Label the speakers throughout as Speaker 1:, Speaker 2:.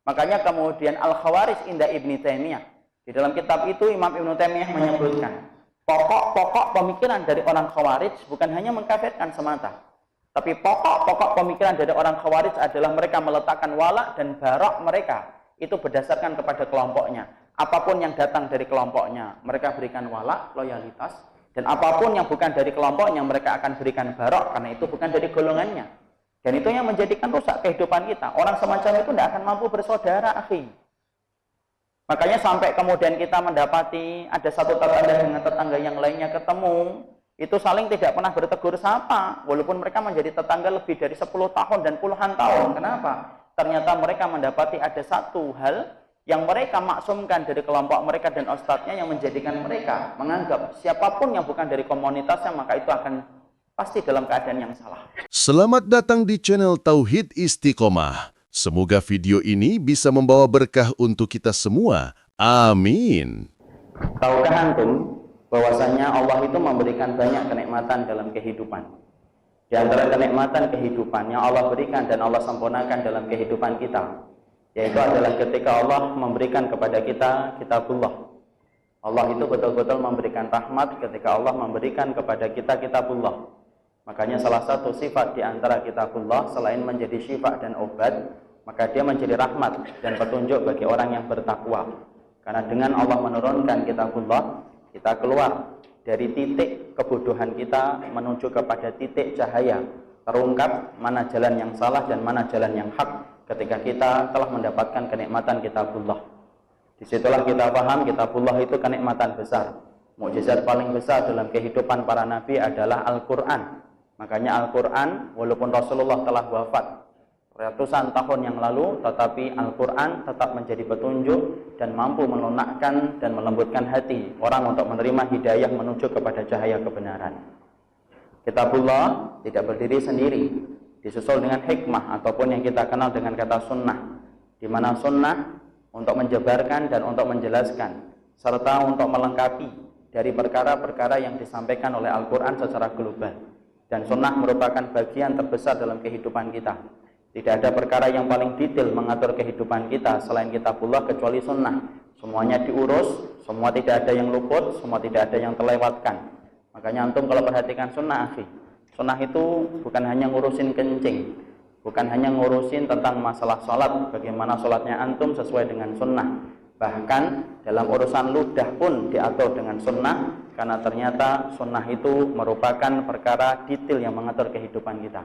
Speaker 1: Makanya kemudian Al-Khawarij inda Ibnu Taimiyah, di dalam kitab itu Imam Ibnu Taimiyah menyebutkan pokok-pokok pemikiran dari orang Khawarij bukan hanya mengkafirkan semata, tapi pokok-pokok pemikiran dari orang Khawarij adalah mereka meletakkan wala dan barok mereka itu berdasarkan kepada kelompoknya. Apapun yang datang dari kelompoknya mereka berikan wala, loyalitas, dan apapun yang bukan dari kelompoknya mereka akan berikan barok karena itu bukan dari golongannya. Dan itu yang menjadikan rusak kehidupan kita. Orang semacam itu tidak akan mampu bersaudara, akhi. Makanya sampai kemudian kita mendapati ada satu tetangga dengan tetangga yang lainnya ketemu, itu saling tidak pernah bertegur sapa, walaupun mereka menjadi tetangga lebih dari 10 tahun dan puluhan tahun. Kenapa? Ternyata mereka mendapati ada satu hal yang mereka maksumkan dari kelompok mereka dan ustadznya yang menjadikan mereka menganggap siapapun yang bukan dari komunitasnya maka itu akan pasti dalam keadaan yang salah.
Speaker 2: Selamat datang di channel Tauhid Istiqomah. Semoga video ini bisa membawa berkah untuk kita semua. Amin.
Speaker 1: Tahukah antum bahwasanya Allah itu memberikan banyak kenikmatan dalam kehidupan? Di antara kenikmatan kehidupan yang Allah berikan dan Allah sempurnakan dalam kehidupan kita, yaitu adalah ketika Allah memberikan kepada kita kitabullah. Allah itu betul-betul memberikan rahmat ketika Allah memberikan kepada kita kitabullah. Makanya salah satu sifat di antara kitabullah selain menjadi syifa dan obat, maka dia menjadi rahmat dan petunjuk bagi orang yang bertakwa. Karena dengan Allah menurunkan kitabullah, kita keluar dari titik kebodohan kita menuju kepada titik cahaya. Terungkap mana jalan yang salah dan mana jalan yang hak ketika kita telah mendapatkan kenikmatan kitabullah. Disitulah kita paham kitabullah itu kenikmatan besar. Mukjizat paling besar dalam kehidupan para nabi adalah Al-Quran. Makanya Al-Quran, walaupun Rasulullah telah wafat ratusan tahun yang lalu, tetapi Al-Quran tetap menjadi petunjuk dan mampu melunakkan dan melembutkan hati orang untuk menerima hidayah menuju kepada cahaya kebenaran. Kitabullah tidak berdiri sendiri, disusul dengan hikmah ataupun yang kita kenal dengan kata sunnah, di mana sunnah untuk menjabarkan dan untuk menjelaskan serta untuk melengkapi dari perkara-perkara yang disampaikan oleh Al-Quran secara global. Dan sunnah merupakan bagian terbesar dalam kehidupan kita. Tidak ada perkara yang paling detail mengatur kehidupan kita selain kitabullah kecuali sunnah. Semuanya diurus, semua tidak ada yang luput, semua tidak ada yang terlewatkan. Makanya antum kalau perhatikan sunnah, akhi, sunnah itu bukan hanya ngurusin kencing, bukan hanya ngurusin tentang masalah sholat, bagaimana sholatnya antum sesuai dengan sunnah. Bahkan dalam urusan ludah pun diatur dengan sunnah, karena ternyata sunnah itu merupakan perkara detail yang mengatur kehidupan kita.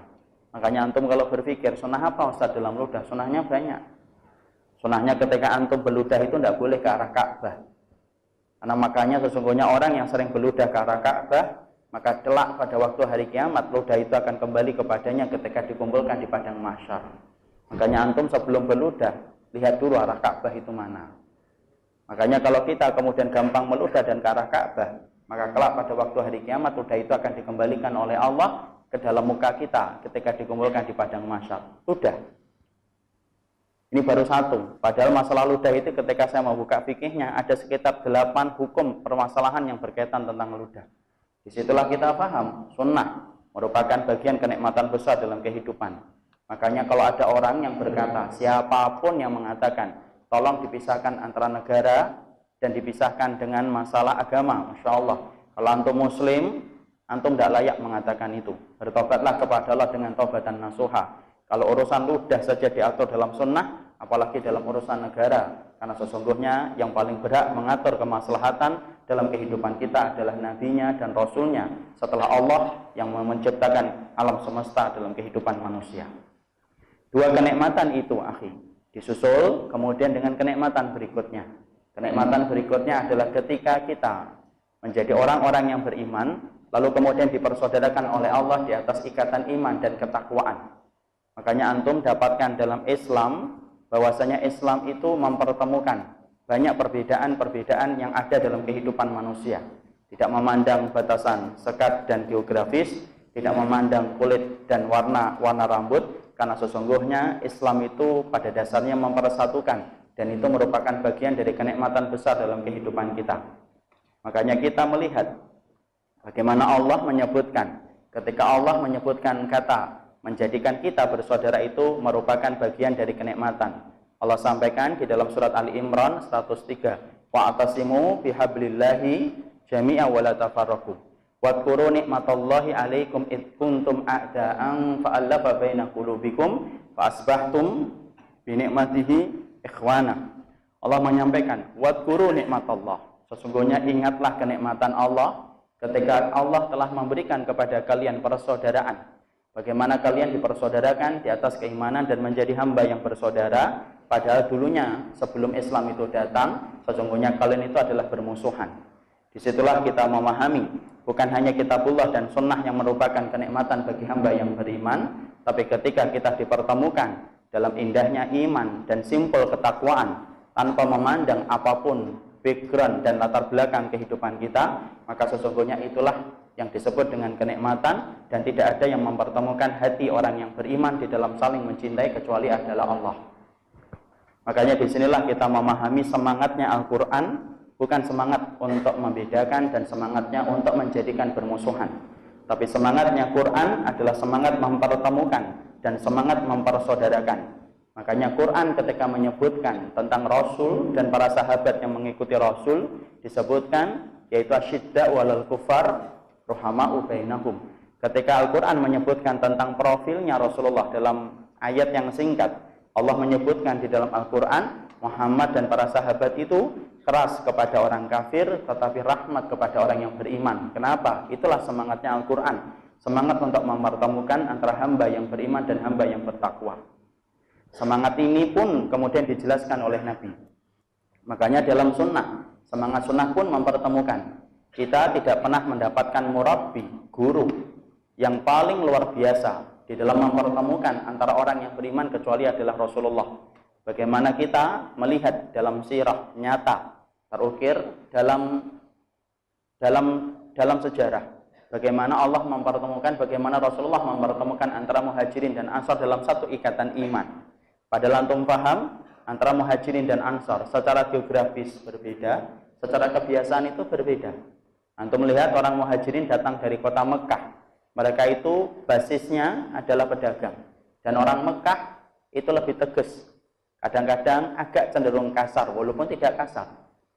Speaker 1: Makanya antum kalau berpikir sunnah apa Ustaz dalam ludah, sunnahnya banyak. Sunnahnya ketika antum beludah itu tidak boleh ke arah Ka'bah. Karena makanya sesungguhnya orang yang sering beludah ke arah Ka'bah, maka kelak pada waktu hari kiamat ludah itu akan kembali kepadanya ketika dikumpulkan di padang mahsyar. Makanya antum sebelum beludah lihat dulu arah Ka'bah itu mana. Makanya kalau kita kemudian gampang meludah dan ke arah Ka'bah, maka kelak pada waktu hari kiamat ludah itu akan dikembalikan oleh Allah ke dalam muka kita ketika dikumpulkan di padang mahsyar. Ludah. Ini baru satu. Padahal masalah ludah itu ketika saya membuka fikihnya ada sekitar 8 hukum permasalahan yang berkaitan tentang ludah. Disitulah kita paham sunnah merupakan bagian kenikmatan besar dalam kehidupan. Makanya kalau ada orang yang berkata, siapapun yang mengatakan tolong dipisahkan antara negara dan dipisahkan dengan masalah agama, Masya Allah, kalau antum muslim, antum tidak layak mengatakan itu. Bertobatlah kepada Allah dengan taubatan nasuha. Kalau urusan ludah saja diatur dalam sunnah, apalagi dalam urusan negara. Karena sesungguhnya yang paling berhak mengatur kemaslahatan dalam kehidupan kita adalah nabinya dan rasulnya setelah Allah yang menciptakan alam semesta dalam kehidupan manusia. Dua kenikmatan itu, akhi, disusul kemudian dengan kenikmatan berikutnya. Kenikmatan berikutnya adalah ketika kita menjadi orang-orang yang beriman, lalu kemudian dipersaudarakan oleh Allah di atas ikatan iman dan ketakwaan. Makanya antum dapatkan dalam Islam bahwasanya Islam itu mempertemukan banyak perbedaan-perbedaan yang ada dalam kehidupan manusia. Tidak memandang batasan sekat dan geografis, tidak memandang kulit dan warna rambut, karena sesungguhnya Islam itu pada dasarnya mempersatukan, dan itu merupakan bagian dari kenikmatan besar dalam kehidupan kita. Makanya kita melihat bagaimana Allah menyebutkan, ketika Allah menyebutkan kata menjadikan kita bersaudara itu merupakan bagian dari kenikmatan. Allah sampaikan di dalam surat Ali Imran 103, wa'tasimu bihablillahi jami'a wa la tafarraqu. Wadhkuru nikmatallahi 'alaikum id kuntum a'da'an fa'alafa baina qulubikum fa asbahtum bi ni'matihi ikhwana. Allah menyampaikan, wadhkuru nikmatallah. Sesungguhnya ingatlah kenikmatan Allah ketika Allah telah memberikan kepada kalian persaudaraan. Bagaimana kalian dipersaudarakan di atas keimanan dan menjadi hamba yang bersaudara, padahal dulunya sebelum Islam itu datang, sesungguhnya kalian itu adalah bermusuhan. Disitulah kita memahami, bukan hanya kitabullah dan sunnah yang merupakan kenikmatan bagi hamba yang beriman, tapi ketika kita dipertemukan dalam indahnya iman dan simpul ketakwaan, tanpa memandang apapun background dan latar belakang kehidupan kita, maka sesungguhnya itulah yang disebut dengan kenikmatan, dan tidak ada yang mempertemukan hati orang yang beriman di dalam saling mencintai kecuali adalah Allah. Makanya disinilah kita memahami semangatnya Al-Quran, bukan semangat untuk membedakan dan semangatnya untuk menjadikan bermusuhan, tapi semangatnya Quran adalah semangat mempertemukan dan semangat mempersaudarakan. Makanya Quran ketika menyebutkan tentang Rasul dan para sahabat yang mengikuti Rasul, disebutkan yaitu asyidda walal kufar ruhama'u bainahum. Ketika Al-Quran menyebutkan tentang profilnya Rasulullah dalam ayat yang singkat, Allah menyebutkan di dalam Al-Quran, Muhammad dan para sahabat itu keras kepada orang kafir, tetapi rahmat kepada orang yang beriman. Kenapa? Itulah semangatnya Al-Quran. Semangat untuk mempertemukan antara hamba yang beriman dan hamba yang bertakwa. Semangat ini pun kemudian dijelaskan oleh Nabi. Makanya dalam sunnah, semangat sunnah pun mempertemukan. Kita tidak pernah mendapatkan murabbi, guru yang paling luar biasa di dalam mempertemukan antara orang yang beriman kecuali adalah Rasulullah. Bagaimana kita melihat dalam sirah nyata terukir dalam sejarah, bagaimana Allah mempertemukan, bagaimana Rasulullah mempertemukan antara muhajirin dan ansar dalam satu ikatan iman. Padahal antum paham antara muhajirin dan ansar secara geografis berbeda, secara kebiasaan itu berbeda. Antum melihat orang muhajirin datang dari kota Mekah, mereka itu basisnya adalah pedagang, dan orang Mekah itu lebih tegas, kadang-kadang agak cenderung kasar walaupun tidak kasar.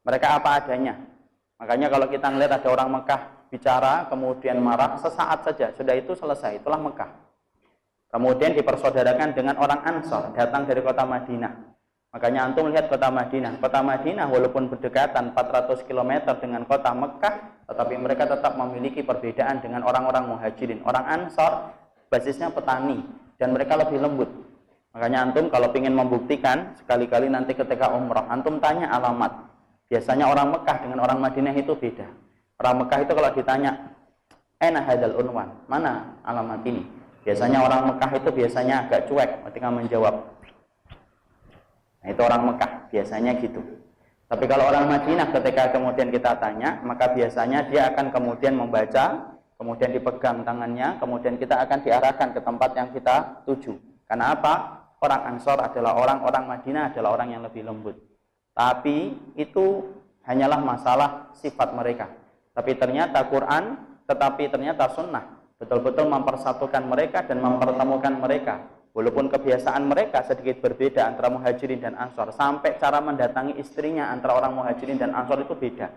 Speaker 1: Mereka apa adanya. Makanya kalau kita melihat ada orang Mekah bicara kemudian marah, sesaat saja sudah itu selesai, itulah Mekah. Kemudian dipersaudarakan dengan orang Ansor datang dari kota Madinah. Makanya antum lihat kota Madinah. Kota Madinah walaupun berdekatan 400 km dengan kota Mekah, tetapi mereka tetap memiliki perbedaan dengan orang-orang muhajirin. Orang Ansor basisnya petani dan mereka lebih lembut. Makanya antum kalau ingin membuktikan, sekali-kali nanti ketika umrah, antum tanya alamat. Biasanya orang Mekah dengan orang Madinah itu beda. Orang Mekah itu kalau ditanya, "Aina hadzal unwan?" Mana alamat ini? Biasanya orang Mekah itu biasanya agak cuek ketika menjawab. Nah, itu orang Mekah biasanya gitu. Tapi kalau orang Madinah ketika kemudian kita tanya, maka biasanya dia akan kemudian membaca, kemudian dipegang tangannya, kemudian kita akan diarahkan ke tempat yang kita tuju. Karena apa? Orang Ansor adalah orang Madinah adalah orang yang lebih lembut. Tapi itu hanyalah masalah sifat mereka. Tapi ternyata Quran, tetapi ternyata sunnah betul-betul mempersatukan mereka dan mempertemukan mereka. Walaupun kebiasaan mereka sedikit berbeda antara muhajirin dan ansor, sampai cara mendatangi istrinya antara orang muhajirin dan ansor itu beda.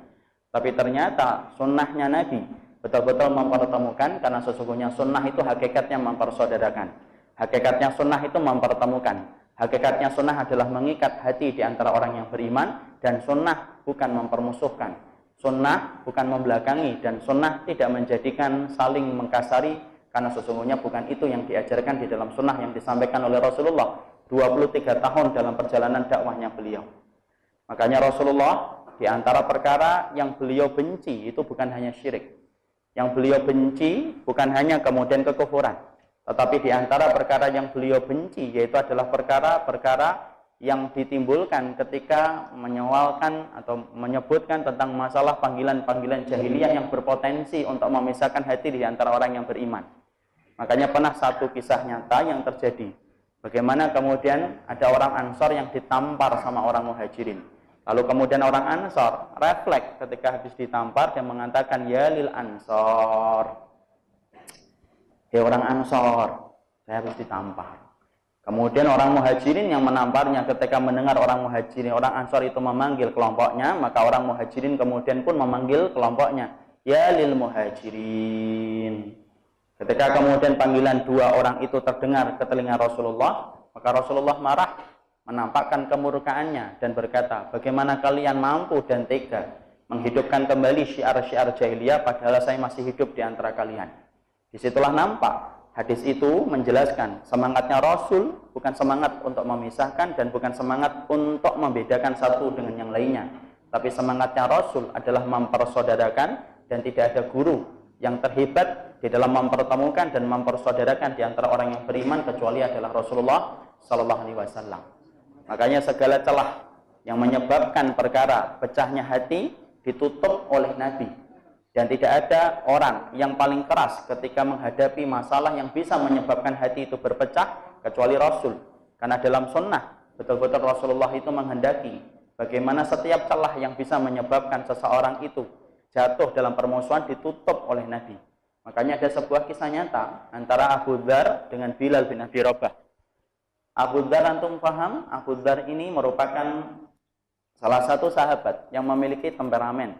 Speaker 1: Tapi ternyata sunnahnya Nabi betul-betul mempertemukan, karena sesungguhnya sunnah itu hakikatnya mempersaudarakan. Hakikatnya sunnah itu mempertemukan. Hakikatnya sunnah adalah mengikat hati di antara orang yang beriman, dan sunnah bukan mempermusuhkan. Sunnah bukan membelakangi, dan sunnah tidak menjadikan saling mengkasari, karena sesungguhnya bukan itu yang diajarkan di dalam sunnah yang disampaikan oleh Rasulullah 23 tahun dalam perjalanan dakwahnya beliau. Makanya Rasulullah di antara perkara yang beliau benci itu bukan hanya syirik. Yang beliau benci bukan hanya kemudian kekufuran, tetapi di antara perkara yang beliau benci yaitu adalah perkara-perkara yang ditimbulkan ketika menyawalkan atau menyebutkan tentang masalah panggilan-panggilan jahiliyah yang berpotensi untuk memisahkan hati di antara orang yang beriman. Makanya pernah satu kisah nyata yang terjadi. Bagaimana kemudian ada orang Ansor yang ditampar sama orang muhajirin. Lalu kemudian orang Ansor refleks ketika habis ditampar, dia mengatakan, "Ya lil Ansor." Hei orang Ansor, saya harus ditampar. Kemudian orang Muhajirin yang menamparnya ketika mendengar orang Muhajirin, orang Ansor itu memanggil kelompoknya, maka orang Muhajirin kemudian pun memanggil kelompoknya. Ya lil Muhajirin. Ketika kemudian panggilan dua orang itu terdengar ke telinga Rasulullah, maka Rasulullah marah, menampakkan kemurkaannya dan berkata, bagaimana kalian mampu dan tega menghidupkan kembali syiar-syiar jahiliyah padahal saya masih hidup di antara kalian. Disitulah nampak hadis itu menjelaskan semangatnya Rasul bukan semangat untuk memisahkan dan bukan semangat untuk membedakan satu dengan yang lainnya. Tapi semangatnya Rasul adalah mempersaudarakan dan tidak ada guru yang terhebat di dalam mempertemukan dan mempersaudarakan di antara orang yang beriman kecuali adalah Rasulullah Sallallahu Alaihi Wasallam. Makanya segala celah yang menyebabkan perkara pecahnya hati ditutup oleh Nabi. Dan tidak ada orang yang paling keras ketika menghadapi masalah yang bisa menyebabkan hati itu berpecah kecuali Rasul. Karena dalam sunnah betul-betul Rasulullah itu menghendaki bagaimana setiap celah yang bisa menyebabkan seseorang itu jatuh dalam permusuhan ditutup oleh Nabi. Makanya ada sebuah kisah nyata antara Abu Dzar dengan Bilal bin Abi Rabah. Abu Dzar, antum paham? Abu Dzar ini merupakan salah satu sahabat yang memiliki temperamen.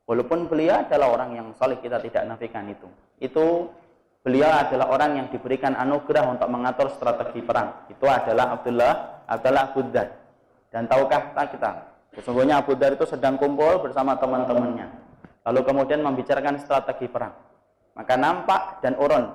Speaker 1: Walaupun beliau adalah orang yang saleh, kita tidak nafikan itu. Beliau adalah orang yang diberikan anugerah untuk mengatur strategi perang. Itu adalah Abu Dzar. Dan tahukah kita, sesungguhnya Abu Dzar itu sedang kumpul bersama teman-temannya. Lalu kemudian membicarakan strategi perang. Maka nampak dan urun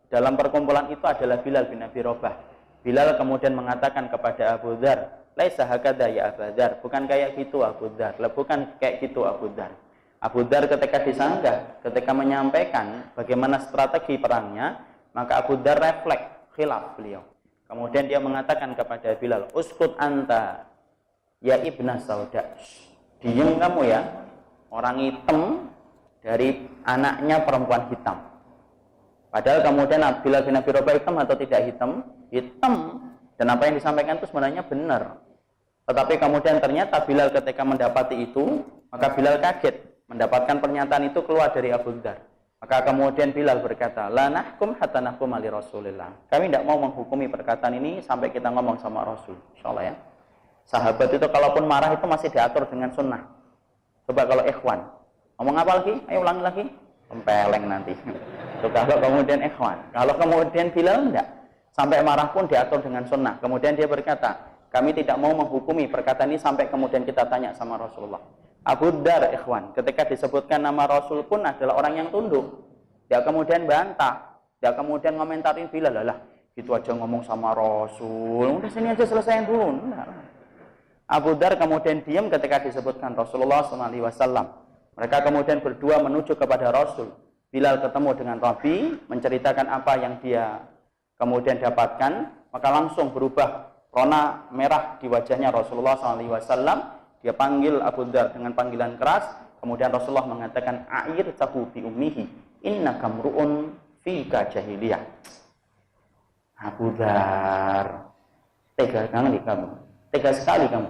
Speaker 1: dalam perkumpulan itu adalah Bilal bin Abi Rabah. Bilal kemudian mengatakan kepada Abu Dzar, "Laisa hakadha ya Abu Dzar." Bukan kayak gitu Abu Dzar. Bukan kayak gitu Abu Dzar. Abu Dzar ketika disanggah, ketika menyampaikan bagaimana strategi perangnya, maka Abu Dzar refleks khilaf beliau. Kemudian dia mengatakan kepada Bilal, "Uskut anta ya ibna sauda." Diam kamu ya, orang hitam dari anaknya perempuan hitam. Padahal kemudian Bilal bin Abi Rabah hitam atau tidak hitam? Hitam. Dan apa yang disampaikan itu sebenarnya benar. Tetapi kemudian ternyata Bilal ketika mendapati itu, maka Bilal kaget. Mendapatkan pernyataan itu keluar dari Abu Dzar. Maka kemudian Bilal berkata, "La nahkum hatta nahkum ali Rasulillah." Kami tidak mau menghukumi perkataan ini sampai kita ngomong sama Rasul. Insyaallah ya. Sahabat itu kalaupun marah itu masih diatur dengan sunnah. Coba kalau ikhwan, ngomong apa lagi? Ayo ulangi lagi. Tempeleng nanti. Itu kalau kemudian ikhwan. Kalau kemudian Bilal enggak. Sampai marah pun diatur dengan sunnah. Kemudian dia berkata, kami tidak mau menghukumi perkataan ini sampai kemudian kita tanya sama Rasulullah. Abu Dzar, ikhwan, ketika disebutkan nama Rasul pun adalah orang yang tunduk. Dia kemudian bantah, dia kemudian ngomentarin Bilal, lah gitu aja ngomong sama Rasul, udah sini aja selesaiin dulu. Nah. Abu Dzar kemudian diam ketika disebutkan Rasulullah SAW. Mereka kemudian berdua menuju kepada Rasul. Bilal ketemu dengan Rabi, menceritakan apa yang dia kemudian dapatkan, maka langsung berubah rona merah di wajahnya Rasulullah SAW. Dia panggil Abu Dzar dengan panggilan keras. Kemudian Rasulullah mengatakan, "A'ir tahu bi ummihi, innaka mru'un fika jahiliyah." Abu Dzar, tega sekali kamu. Tega sekali kamu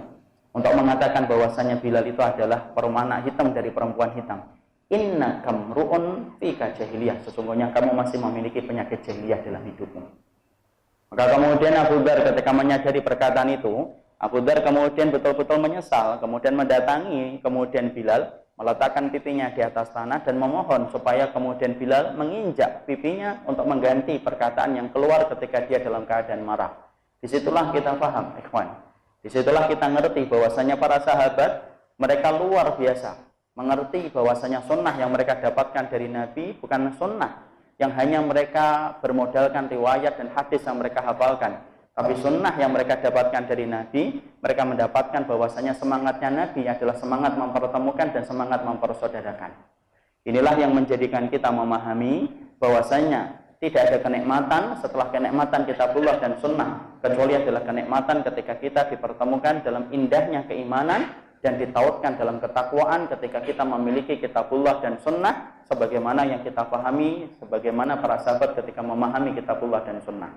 Speaker 1: untuk mengatakan bahwasanya Bilal itu adalah permana hitam dari perempuan hitam. Innaka mru'un fika jahiliyah. Sesungguhnya kamu masih memiliki penyakit jahiliyah dalam hidupmu. Maka kemudian Abu Dzar ketika menyadari perkataan itu, Abu Dzar kemudian betul-betul menyesal, kemudian mendatangi kemudian Bilal, meletakkan pipinya di atas tanah dan memohon supaya kemudian Bilal menginjak pipinya untuk mengganti perkataan yang keluar ketika dia dalam keadaan marah. Disitulah kita paham, ikhwan. Disitulah kita ngerti bahwasanya para sahabat, mereka luar biasa. Mengerti bahwasanya sunnah yang mereka dapatkan dari Nabi bukan sunnah yang hanya mereka bermodalkan riwayat dan hadis yang mereka hafalkan. Tapi sunnah yang mereka dapatkan dari Nabi, mereka mendapatkan bahwasanya semangatnya Nabi adalah semangat mempertemukan dan semangat mempersaudarakan. Inilah yang menjadikan kita memahami bahwasanya tidak ada kenikmatan setelah kenikmatan kitabullah dan sunnah, kecuali adalah kenikmatan ketika kita dipertemukan dalam indahnya keimanan dan ditautkan dalam ketakwaan ketika kita memiliki kitabullah dan sunnah sebagaimana yang kita pahami, sebagaimana para sahabat ketika memahami kitabullah dan sunnah.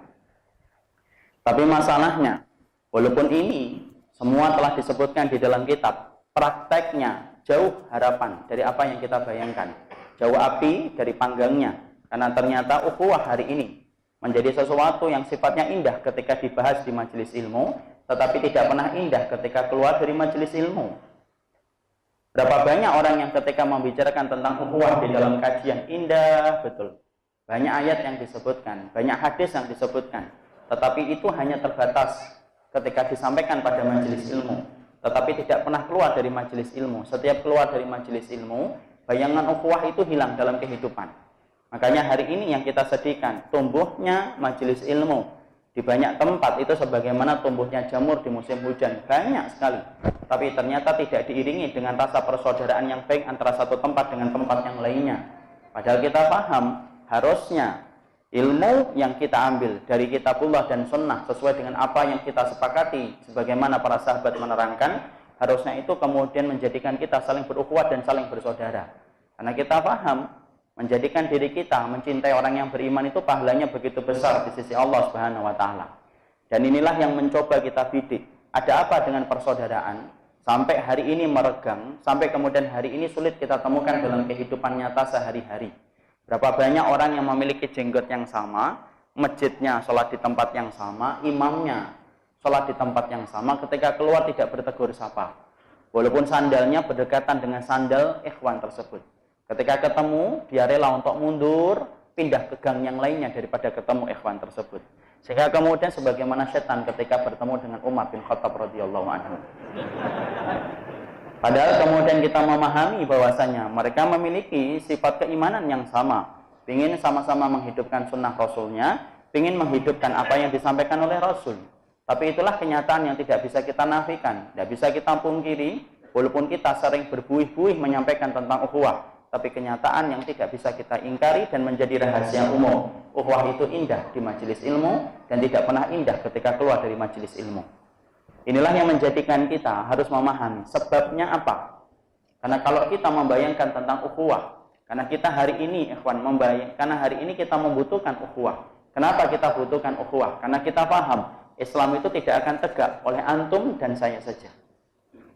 Speaker 1: Tapi masalahnya, walaupun ini semua telah disebutkan di dalam kitab, prakteknya jauh harapan dari apa yang kita bayangkan. Jauh api dari panggangnya. Karena ternyata ukhuwah hari ini menjadi sesuatu yang sifatnya indah ketika dibahas di majelis ilmu, tetapi tidak pernah indah ketika keluar dari majelis ilmu. Berapa banyak orang yang ketika membicarakan tentang ukhuwah di dalam kajian indah betul. Banyak ayat yang disebutkan, banyak hadis yang disebutkan, tetapi itu hanya terbatas ketika disampaikan pada majelis ilmu, tetapi tidak pernah keluar dari majelis ilmu. Setiap keluar dari majelis ilmu, bayangan ukhuwah itu hilang dalam kehidupan. Makanya hari ini yang kita sedihkan, tumbuhnya majelis ilmu di banyak tempat itu sebagaimana tumbuhnya jamur di musim hujan, banyak sekali. Tapi ternyata tidak diiringi dengan rasa persaudaraan yang baik antara satu tempat dengan tempat yang lainnya. Padahal kita paham, harusnya ilmu yang kita ambil dari kitabullah dan sunnah sesuai dengan apa yang kita sepakati, sebagaimana para sahabat menerangkan, harusnya itu kemudian menjadikan kita saling berukhuwah dan saling bersaudara. Karena kita paham, menjadikan diri kita mencintai orang yang beriman itu pahalanya begitu besar di sisi Allah Subhanahu wa taala. Dan inilah yang mencoba kita bidik. Ada apa dengan persaudaraan? Sampai hari ini meregang, sampai kemudian hari ini sulit kita temukan dalam kehidupan nyata sehari-hari. Berapa banyak orang yang memiliki jenggot yang sama, masjidnya sholat di tempat yang sama, imamnya sholat di tempat yang sama, ketika keluar tidak bertegur sapa. Walaupun sandalnya berdekatan dengan sandal ikhwan tersebut. Ketika ketemu, dia rela untuk mundur, pindah ke gang yang lainnya daripada ketemu ikhwan tersebut. Sehingga kemudian sebagaimana setan ketika bertemu dengan Umar bin Khattab radhiyallahu anhu. Padahal kemudian kita memahami bahwasanya mereka memiliki sifat keimanan yang sama. Ingin sama-sama menghidupkan sunnah Rasulnya, ingin menghidupkan apa yang disampaikan oleh Rasul. Tapi itulah kenyataan yang tidak bisa kita nafikan, tidak bisa kita pungkiri, walaupun kita sering berbuih-buih menyampaikan tentang ukhuwah. Tapi kenyataan yang tidak bisa kita ingkari dan menjadi rahasia umum. Ukhuwah itu indah di majelis ilmu dan tidak pernah indah ketika keluar dari majelis ilmu. Inilah yang menjadikan kita harus memahami sebabnya apa. Karena kalau kita membayangkan tentang ukhuwah, karena kita hari ini ikhwan karena hari ini kita membutuhkan ukhuwah. Kenapa kita butuhkan ukhuwah? Karena kita paham Islam itu tidak akan tegak oleh antum dan saya saja,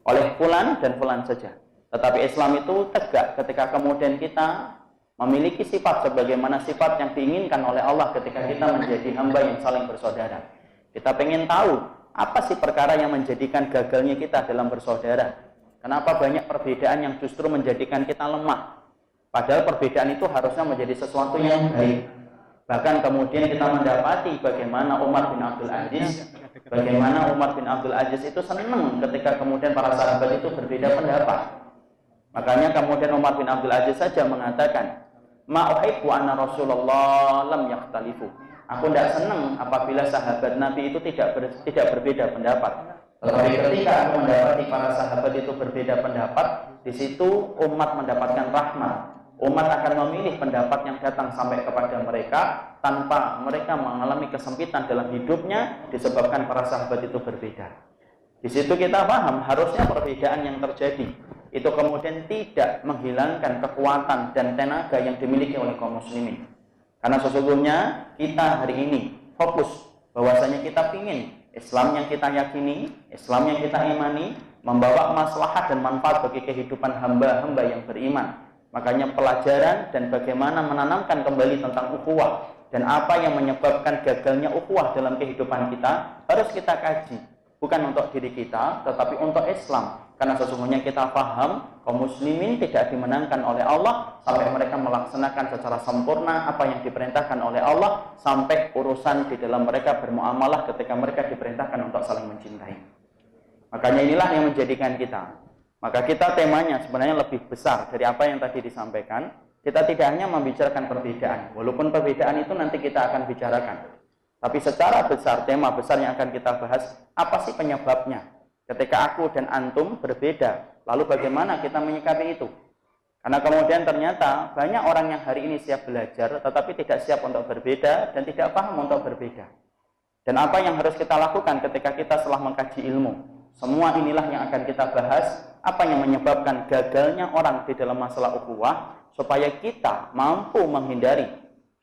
Speaker 1: oleh fulan dan fulan saja. Tetapi Islam itu tegak ketika kemudian kita memiliki sifat sebagaimana sifat yang diinginkan oleh Allah ketika kita menjadi hamba yang saling bersaudara. Kita ingin tahu apa sih perkara yang menjadikan gagalnya kita dalam bersaudara. Kenapa banyak perbedaan yang justru menjadikan kita lemah. Padahal perbedaan itu harusnya menjadi sesuatu yang baik. Bahkan kemudian kita mendapati bagaimana Umar bin Abdul Aziz itu senang ketika kemudian para sahabat itu berbeda pendapat. Makanya kemudian Umar bin Abdul Aziz saja mengatakan, "Ma uhibbu anna Rasulullah lam yakhtalifu." Aku tidak senang apabila sahabat Nabi itu tidak berbeda pendapat. Tetapi ketika aku mendapati para sahabat itu berbeda pendapat, di situ umat mendapatkan rahmat. Umat akan memilih pendapat yang datang sampai kepada mereka tanpa mereka mengalami kesempitan dalam hidupnya disebabkan para sahabat itu berbeda. Di situ kita paham harusnya perbedaan yang terjadi itu kemudian tidak menghilangkan kekuatan dan tenaga yang dimiliki oleh kaum muslimin. Karena sesungguhnya kita hari ini fokus bahwasanya kita ingin Islam yang kita yakini, Islam yang kita imani membawa maslahat dan manfaat bagi kehidupan hamba-hamba yang beriman. Makanya pelajaran dan bagaimana menanamkan kembali tentang ukhuwah dan apa yang menyebabkan gagalnya ukhuwah dalam kehidupan kita harus kita kaji. Bukan untuk diri kita, tetapi untuk Islam. Karena sesungguhnya kita paham kaum muslimin tidak dimenangkan oleh Allah sampai mereka melaksanakan secara sempurna apa yang diperintahkan oleh Allah, sampai urusan di dalam mereka bermuamalah ketika mereka diperintahkan untuk saling mencintai. Makanya inilah yang menjadikan kita. Maka kita temanya sebenarnya lebih besar dari apa yang tadi disampaikan. Kita tidak hanya membicarakan perbedaan, walaupun perbedaan itu nanti kita akan bicarakan. Tapi secara besar, tema besar yang akan kita bahas, apa sih penyebabnya? Ketika aku dan antum berbeda, lalu bagaimana kita menyikapi itu? Karena kemudian ternyata banyak orang yang hari ini siap belajar, tetapi tidak siap untuk berbeda dan tidak paham untuk berbeda. Dan apa yang harus kita lakukan ketika kita setelah mengkaji ilmu? Semua inilah yang akan kita bahas, apa yang menyebabkan gagalnya orang di dalam masalah ukhuwah, supaya kita mampu menghindari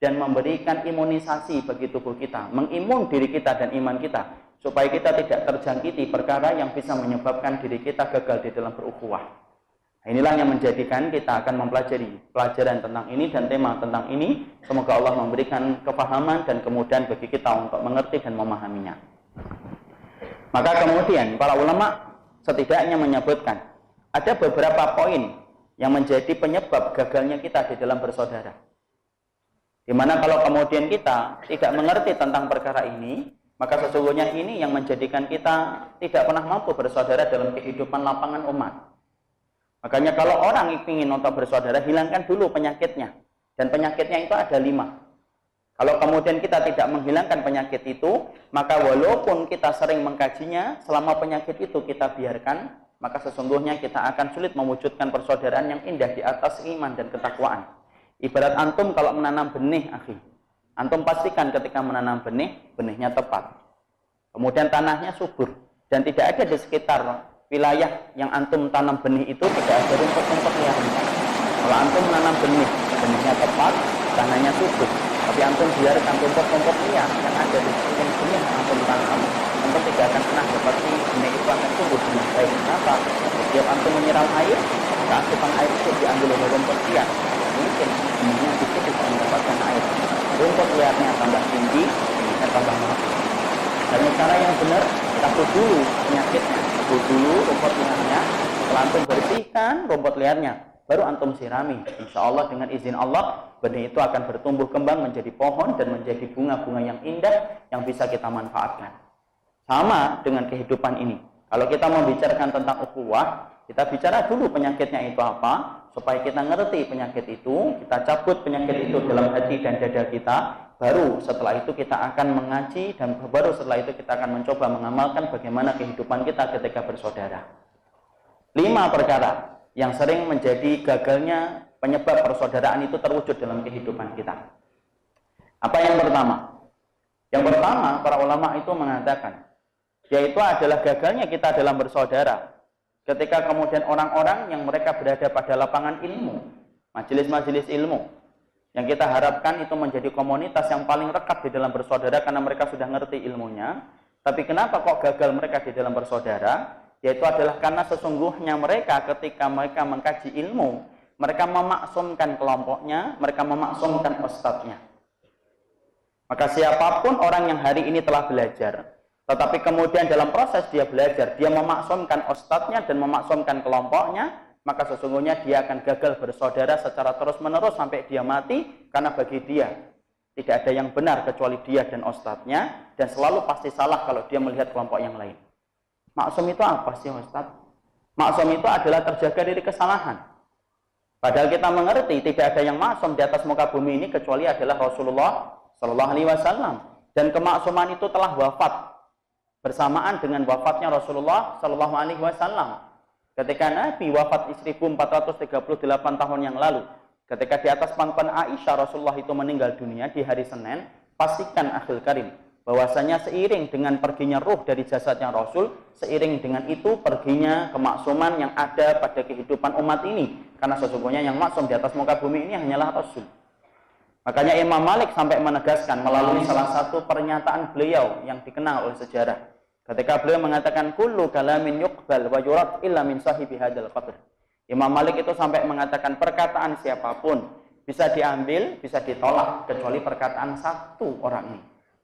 Speaker 1: dan memberikan imunisasi bagi tubuh kita, mengimun diri kita dan iman kita, supaya kita tidak terjangkiti perkara yang bisa menyebabkan diri kita gagal di dalam berukhuwah. Inilah yang menjadikan kita akan mempelajari pelajaran tentang ini dan tema tentang ini. Semoga Allah memberikan kefahaman dan kemudahan bagi kita untuk mengerti dan memahaminya. Maka kemudian para ulama setidaknya menyebutkan ada beberapa poin yang menjadi penyebab gagalnya kita di dalam bersaudara. Dimana kalau kemudian kita tidak mengerti tentang perkara ini, maka sesungguhnya ini yang menjadikan kita tidak pernah mampu bersaudara dalam kehidupan lapangan umat. Makanya kalau orang ingin untuk bersaudara, hilangkan dulu penyakitnya. Dan penyakitnya itu ada 5. Kalau kemudian kita tidak menghilangkan penyakit itu, maka walaupun kita sering mengkajinya, selama penyakit itu kita biarkan, maka sesungguhnya kita akan sulit mewujudkan persaudaraan yang indah di atas iman dan ketakwaan. Ibarat antum kalau menanam benih, akhi. Antum pastikan ketika menanam benih, benihnya tepat. Kemudian tanahnya subur. Dan tidak ada di sekitar wilayah yang antum tanam benih itu tidak ada rumput-rumput liarnya. Kalau antum menanam benih, benihnya tepat, tanahnya subur. Tapi antum biarkan rumput-rumput liar yang ada di sekitar benih yang antum tanam, antum tidak akan pernah dapati benih itu akan tumbuh dengan baik. Kenapa? Setiap antum menyiram air, keasupan air itu diambil oleh rumput liar. Mungkin benihnya itu tidak mendapatkan air. Rumput liarnya tambah tinggi, benihnya tambah mati. Dan cara yang benar, cabut dulu penyakitnya, cabut dulu rumput liarnya, setelah antum bersihkan rumput liarnya, baru antum sirami. Insya Allah dengan izin Allah, benih itu akan bertumbuh kembang menjadi pohon dan menjadi bunga-bunga yang indah yang bisa kita manfaatkan. Sama dengan kehidupan ini. Kalau kita membicarakan tentang ukhuwah, kita bicara dulu penyakitnya itu apa, supaya kita ngerti penyakit itu, kita cabut penyakit itu dalam hati dan dada kita. Baru setelah itu kita akan mengaji dan baru setelah itu kita akan mencoba mengamalkan bagaimana kehidupan kita ketika bersaudara. 5 perkara yang sering menjadi gagalnya penyebab persaudaraan itu terwujud dalam kehidupan kita. Apa yang pertama? Yang pertama, para ulama itu mengatakan, yaitu adalah gagalnya kita dalam bersaudara. Ketika kemudian orang-orang yang mereka berada pada lapangan ilmu, majelis-majelis ilmu, yang kita harapkan itu menjadi komunitas yang paling rekat di dalam bersaudara karena mereka sudah ngerti ilmunya. Tapi kenapa kok gagal mereka di dalam bersaudara? Yaitu adalah karena sesungguhnya mereka ketika mereka mengkaji ilmu, mereka memaksumkan kelompoknya, mereka memaksumkan ustadznya. Maka siapapun orang yang hari ini telah belajar, tetapi kemudian dalam proses dia belajar, dia memaksumkan ustadznya dan memaksumkan kelompoknya, maka sesungguhnya dia akan gagal bersaudara secara terus-menerus sampai dia mati, karena bagi dia tidak ada yang benar kecuali dia dan ustadznya, dan selalu pasti salah kalau dia melihat kelompok yang lain. Maksum itu apa sih ustadz? Maksum itu adalah terjaga dari kesalahan. Padahal kita mengerti tidak ada yang maksum di atas muka bumi ini kecuali adalah Rasulullah Shallallahu Alaihi Wasallam, dan kemaksuman itu telah wafat bersamaan dengan wafatnya Rasulullah Shallallahu Alaihi Wasallam. Ketika Nabi wafat 1438 tahun yang lalu, ketika di atas pangkuan Aisyah Rasulullah itu meninggal dunia di hari Senin, pastikan akhil karim bahwasanya seiring dengan perginya ruh dari jasadnya Rasul, seiring dengan itu perginya kemaksuman yang ada pada kehidupan umat ini, karena sesungguhnya yang maksum di atas muka bumi ini hanyalah Rasul. Makanya Imam Malik sampai menegaskan melalui salah satu pernyataan beliau yang dikenal oleh sejarah, ketika beliau mengatakan kullu kalamin yuqbal wa yurad illa min sahibi hadzal qabr. Imam Malik itu sampai mengatakan perkataan siapapun bisa diambil, bisa ditolak kecuali perkataan satu orang ini.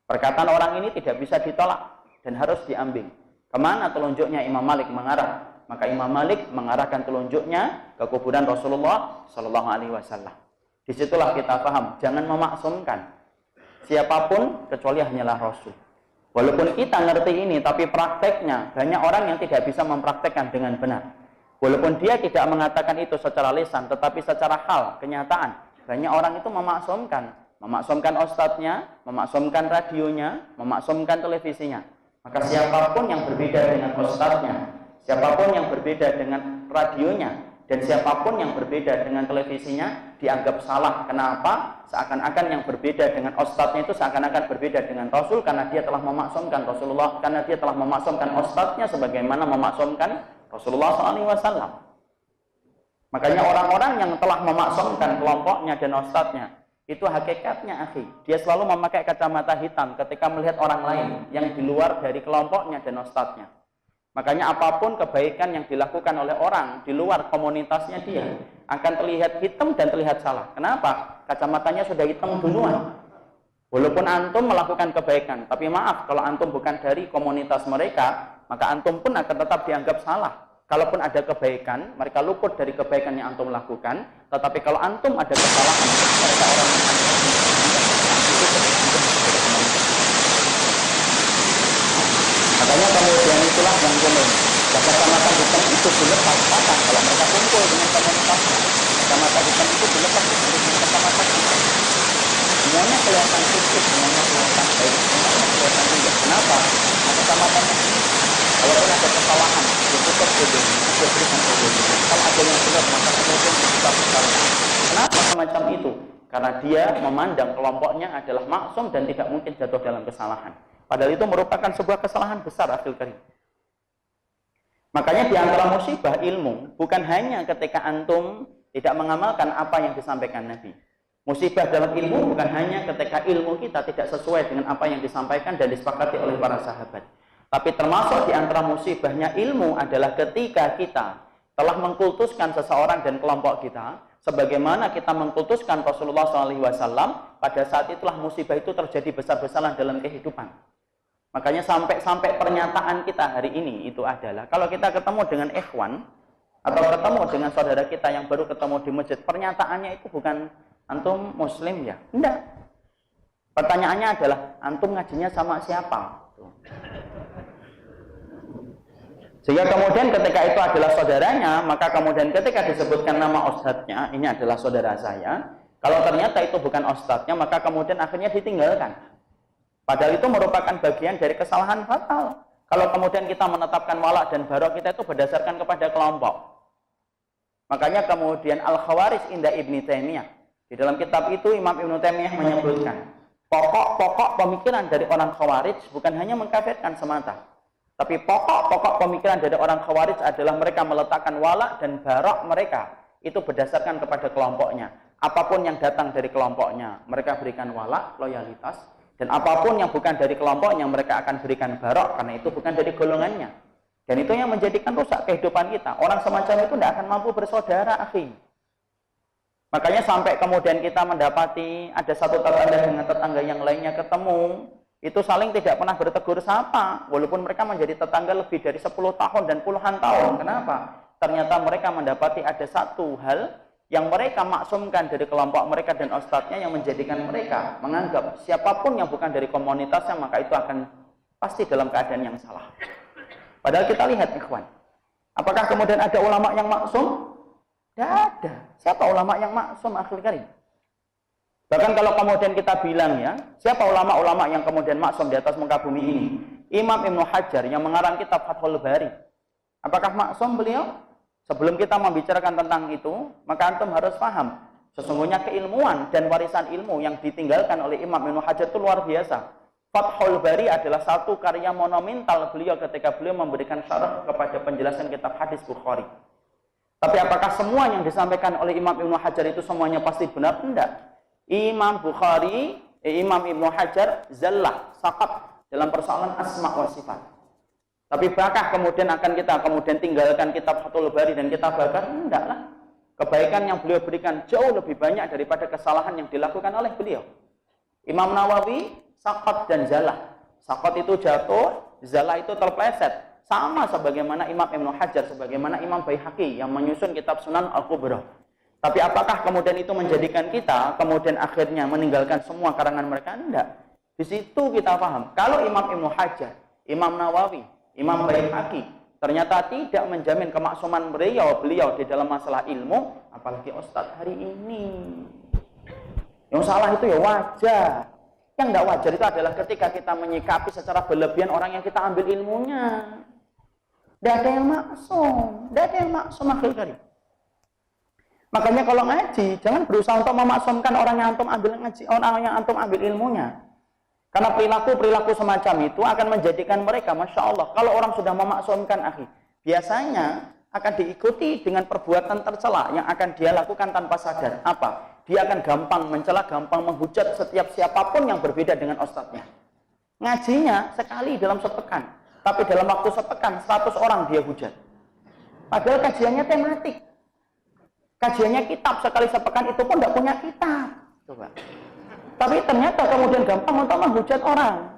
Speaker 1: Perkataan orang ini tidak bisa ditolak dan harus diambil. Kemana telunjuknya Imam Malik mengarah? Maka Imam Malik mengarahkan telunjuknya ke kuburan Rasulullah Shallallahu Alaihi Wasallam. Disitulah kita paham, jangan memaksumkan siapapun kecuali hanyalah Rasul. Walaupun kita ngerti ini, tapi prakteknya banyak orang yang tidak bisa mempraktekkan dengan benar. Walaupun dia tidak mengatakan itu secara lisan, tetapi secara hal, kenyataan, banyak orang itu memaksumkan ustadznya, memaksumkan radionya, memaksumkan televisinya. Maka siapapun yang berbeda dengan ustadznya, siapapun yang berbeda dengan radionya, dan siapapun yang berbeda dengan televisinya dianggap salah. Kenapa? Seakan-akan yang berbeda dengan ustadznya itu seakan-akan berbeda dengan Rasul, karena dia telah memaksumkan Rasulullah, karena dia telah memaksumkan ustadznya sebagaimana memaksumkan Rasulullah SAW. Makanya orang-orang yang telah memaksumkan kelompoknya dan ustadznya, itu hakikatnya akhi, dia selalu memakai kacamata hitam ketika melihat orang lain yang di luar dari kelompoknya dan ustadznya. Makanya apapun kebaikan yang dilakukan oleh orang di luar komunitasnya dia akan terlihat hitam dan terlihat salah. Kenapa? Kacamatanya sudah hitam duluan. Walaupun antum melakukan kebaikan, tapi maaf, kalau antum bukan dari komunitas mereka, maka antum pun akan tetap dianggap salah. Kalaupun ada kebaikan, mereka luput dari kebaikan yang antum lakukan, tetapi kalau antum ada kesalahan, mereka orang yang makanya kemudian itulah yang kemudian kacamata hitam itu dilepas kapan kalau mereka kumpul dengan komunitasnya. Kacamata hitam itu dilepas dengan kacamata hitam. Semuanya kelihatan putih, semuanya kelihatan baik, semuanya kelihatan indah. Kenapa? Kacamata hitam. Walaupun ada kesalahan, ditutup dulu, diberikan dulu. Kalau ada yang benar, maka kemudian kita besarkan. Kenapa semacam itu? Karena dia memandang kelompoknya adalah maksum dan tidak mungkin jatuh dalam kesalahan. Padahal itu merupakan sebuah kesalahan besar, akhil karim. Makanya di antara musibah ilmu, bukan hanya ketika antum tidak mengamalkan apa yang disampaikan Nabi. Musibah dalam ilmu bukan hanya ketika ilmu kita tidak sesuai dengan apa yang disampaikan dan disepakati oleh para sahabat. Tapi termasuk di antara musibahnya ilmu adalah ketika kita telah mengkultuskan seseorang dan kelompok kita, sebagaimana kita mengkultuskan Rasulullah SAW, pada saat itulah musibah itu terjadi besar-besaran dalam kehidupan. Makanya sampai pernyataan kita hari ini itu adalah, kalau kita ketemu dengan ikhwan, atau ketemu dengan saudara kita yang baru ketemu di masjid, pernyataannya itu bukan, antum muslim ya? Enggak. Pertanyaannya adalah, antum ngajinya sama siapa? Sehingga kemudian ketika itu adalah saudaranya, maka kemudian ketika disebutkan nama ustadznya, ini adalah saudara saya, kalau ternyata itu bukan ustadznya, maka kemudian akhirnya ditinggalkan. Padahal itu merupakan bagian dari kesalahan fatal. Kalau kemudian kita menetapkan wala dan barok kita itu berdasarkan kepada kelompok. Makanya kemudian Al-Khawarij inda Ibni Taimiyah. Di dalam kitab itu Imam Ibnu Taimiyah menyebutkan, pokok-pokok pemikiran dari orang Khawarij bukan hanya mengkafirkan semata. Tapi pokok-pokok pemikiran dari orang Khawarij adalah mereka meletakkan wala dan barok mereka itu berdasarkan kepada kelompoknya. Apapun yang datang dari kelompoknya, mereka berikan wala, loyalitas. Dan apapun yang bukan dari kelompoknya, mereka akan berikan barok, karena itu bukan dari golongannya. Dan itu yang menjadikan rusak kehidupan kita. Orang semacam itu tidak akan mampu bersaudara, akhi. Makanya sampai kemudian kita mendapati ada satu tetangga dengan tetangga yang lainnya ketemu, itu saling tidak pernah bertegur sapa, walaupun mereka menjadi tetangga lebih dari 10 tahun dan puluhan tahun. Kenapa? Ternyata mereka mendapati ada satu hal yang mereka maksumkan dari kelompok mereka dan ustadznya yang menjadikan mereka menganggap siapapun yang bukan dari komunitasnya maka itu akan pasti dalam keadaan yang salah. Padahal kita lihat ikhwan, apakah kemudian ada ulama yang maksum? Tidak ada. Siapa ulama yang maksum, akhil karim? Bahkan kalau kemudian kita bilang ya, siapa ulama-ulama yang kemudian maksum di atas muka bumi ini? Imam Ibnu Hajar yang mengarang kitab Fathul Bari. Apakah maksum beliau? Sebelum kita membicarakan tentang itu, maka antum harus paham, sesungguhnya keilmuan dan warisan ilmu yang ditinggalkan oleh Imam Ibnu Hajar itu luar biasa. Fathul Bari adalah satu karya monumental beliau ketika beliau memberikan syarah kepada penjelasan kitab hadis Bukhari. Tapi apakah semua yang disampaikan oleh Imam Ibnu Hajar itu semuanya pasti benar? Tidak. Imam Ibnu Hajar zallah, sakat dalam persoalan asma wa sifat. Tapi apakah kemudian akan kita kemudian tinggalkan kitab Fathul Bari dan kita bakar? Tidak lah. Kebaikan yang beliau berikan jauh lebih banyak daripada kesalahan yang dilakukan oleh beliau. Imam Nawawi sakat dan zalah. Sakat itu jatuh, zalah itu terpleset. Sama sebagaimana Imam Ibnu Hajar, sebagaimana Imam Baihaqi yang menyusun kitab Sunan Al-Kubra. Tapi apakah kemudian itu menjadikan kita kemudian akhirnya meninggalkan semua karangan mereka? Tidak. Di situ kita paham. Kalau Imam Ibnu Hajar, Imam Nawawi, Imam Baihaqi ternyata tidak menjamin kemaksuman beliau di dalam masalah ilmu, apalagi ustadz hari ini. Yang salah itu ya wajar. Yang tidak wajar itu adalah ketika kita menyikapi secara berlebihan orang yang kita ambil ilmunya. Tidak ada yang maksum, akhil karim. Makanya kalau ngaji, jangan berusaha untuk memaksumkan orang yang antum ambil ngaji, orang yang antum ambil ilmunya. Karena perilaku semacam itu akan menjadikan mereka, Masya Allah, kalau orang sudah memaksumkan akhi, biasanya akan diikuti dengan perbuatan tercela yang akan dia lakukan tanpa sadar. Apa? Dia akan gampang mencela, gampang menghujat setiap siapapun yang berbeda dengan ustadznya. Ngajinya sekali dalam sepekan, tapi dalam waktu sepekan 100 orang dia hujat. Padahal kajiannya tematik. Kajiannya kitab, sekali sepekan itu pun tidak punya kitab. Coba. Tapi ternyata kemudian gampang untuk menghujat orang.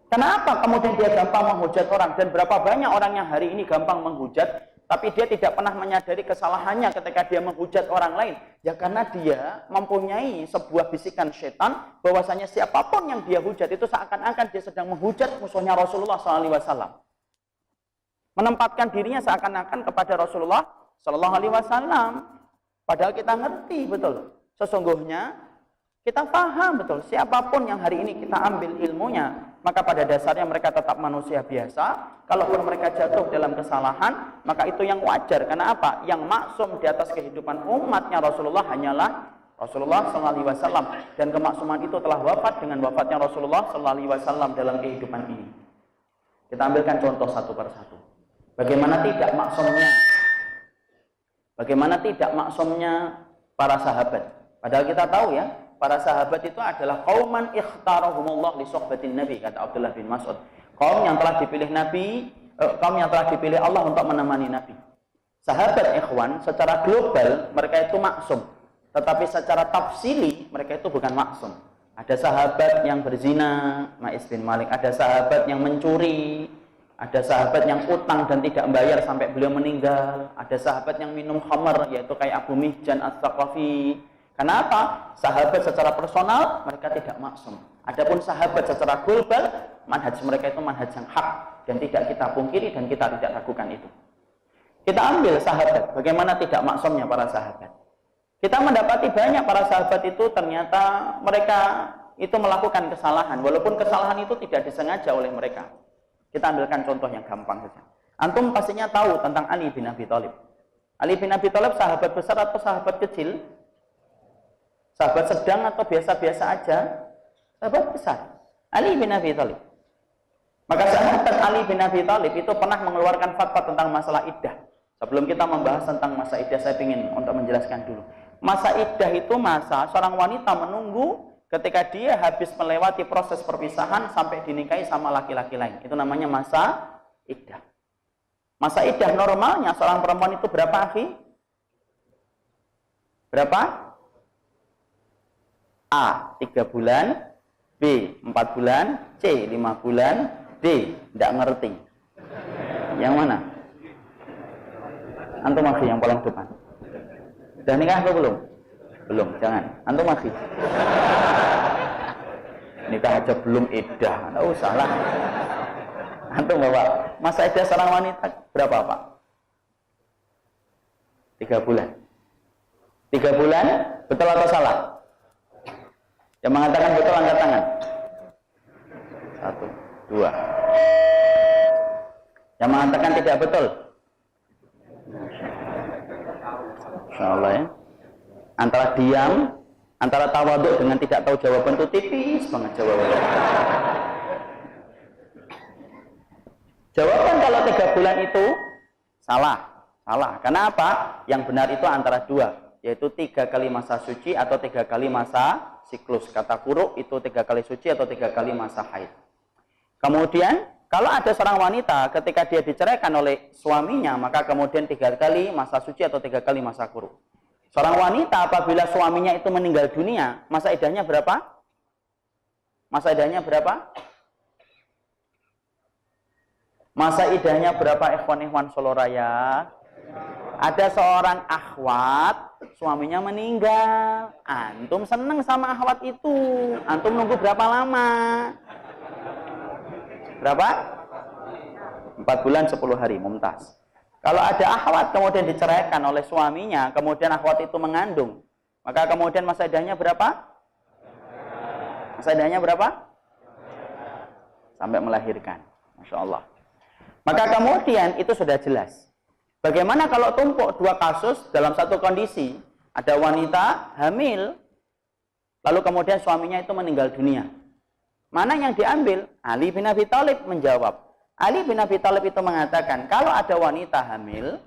Speaker 1: Kenapa kemudian dia gampang menghujat orang? Dan berapa banyak orang yang hari ini gampang menghujat, tapi dia tidak pernah menyadari kesalahannya ketika dia menghujat orang lain. Ya karena dia mempunyai sebuah bisikan setan bahwasanya siapapun yang dia hujat itu seakan-akan dia sedang menghujat musuhnya Rasulullah SAW. Menempatkan dirinya seakan-akan kepada Rasulullah SAW. Padahal kita ngerti betul. Sesungguhnya kita paham betul. Siapapun yang hari ini kita ambil ilmunya, maka pada dasarnya mereka tetap manusia biasa. Kalaupun mereka jatuh dalam kesalahan, maka itu yang wajar. Karena apa? Yang maksum di atas kehidupan umatnya Rasulullah hanyalah Rasulullah SAW. Dan kemaksuman itu telah wafat dengan wafatnya Rasulullah SAW dalam kehidupan ini. Kita ambilkan contoh satu persatu. Bagaimana tidak maksumnya para sahabat. Padahal kita tahu ya, para sahabat itu adalah qauman ikhtarahumullah li suhbatin Nabi, kata Abdullah bin Mas'ud. Kaum yang telah dipilih Nabi, kaum yang telah dipilih Allah untuk menemani Nabi. Sahabat ikhwan secara global mereka itu maksum, tetapi secara tafsili mereka itu bukan maksum. Ada sahabat yang berzina, Ma'is bin Malik, ada sahabat yang mencuri, ada sahabat yang utang dan tidak membayar sampai beliau meninggal, ada sahabat yang minum khamar yaitu kayak Abu Mihjan Ats-Tsaqafi. Kenapa? Sahabat secara personal mereka tidak maksum. Adapun sahabat secara global, manhaj mereka itu manhaj yang hak dan tidak kita pungkiri dan kita tidak ragukan itu. Kita ambil sahabat, bagaimana tidak maksumnya para sahabat. Kita mendapati banyak para sahabat itu ternyata mereka itu melakukan kesalahan, walaupun kesalahan itu tidak disengaja oleh mereka. Kita ambilkan contoh yang gampang saja. Antum pastinya tahu tentang Ali bin Abi Thalib. Ali bin Abi Thalib sahabat besar atau sahabat kecil? Sahabat sedang atau biasa-biasa aja? Sahabat besar. Ali bin Abi Thalib. Maka sahabat Ali bin Abi Thalib itu pernah mengeluarkan fatwa tentang masalah iddah. Sebelum kita membahas tentang masa iddah, saya ingin untuk menjelaskan dulu. Masa iddah itu masa seorang wanita menunggu ketika dia habis melewati proses perpisahan sampai dinikahi sama laki-laki lain. Itu namanya masa iddah. Masa iddah normalnya seorang perempuan itu berapa, akhi? Berapa? A. 3 bulan, B. 4 bulan, C. 5 bulan, D. Tidak ngerti. Yang mana? Antum akhi yang paling depan. Sudah nikah atau belum? Belum, jangan. Antum akhi. Nikah aja belum iddah. Tidak usah lah. Antum bapak, masa iddah seorang wanita berapa Pak? 3 bulan. 3 bulan, betul atau salah? Yang mengatakan betul angkat tangan. 1, 2. Yang mengatakan tidak betul. Insyaallah ya. Antara diam, antara tawaduk dengan tidak tahu jawaban itu tipis banget jawabannya. Jawaban kalau 3 bulan itu salah. Karena apa? Yang benar itu antara 2, yaitu 3 kali masa suci atau 3 kali masa siklus. Kata Qur'u itu 3 kali suci atau 3 kali masa haid. Kemudian kalau ada seorang wanita ketika dia diceraikan oleh suaminya, maka kemudian 3 kali masa suci atau 3 kali masa Qur'u. Seorang wanita apabila suaminya itu meninggal dunia, masa iddahnya berapa? Masa iddahnya berapa? Masa iddahnya berapa ikhwan-ikhwan Solo Raya? Ada seorang akhwat, suaminya meninggal. Antum seneng sama akhwat itu. Antum nunggu berapa lama? Berapa? 4 bulan 10 hari, mumtaz. Kalau ada akhwat kemudian diceraikan oleh suaminya, kemudian akhwat itu mengandung, maka kemudian masa iddahnya berapa? Masa iddahnya berapa? Sampai melahirkan. Masya Allah. Maka kemudian itu sudah jelas. Bagaimana kalau tumpuk 2 kasus dalam satu kondisi? Ada wanita hamil, lalu kemudian suaminya itu meninggal dunia. Mana yang diambil? Ali bin Abi Thalib menjawab. Ali bin Abi Thalib itu mengatakan, kalau ada wanita hamil,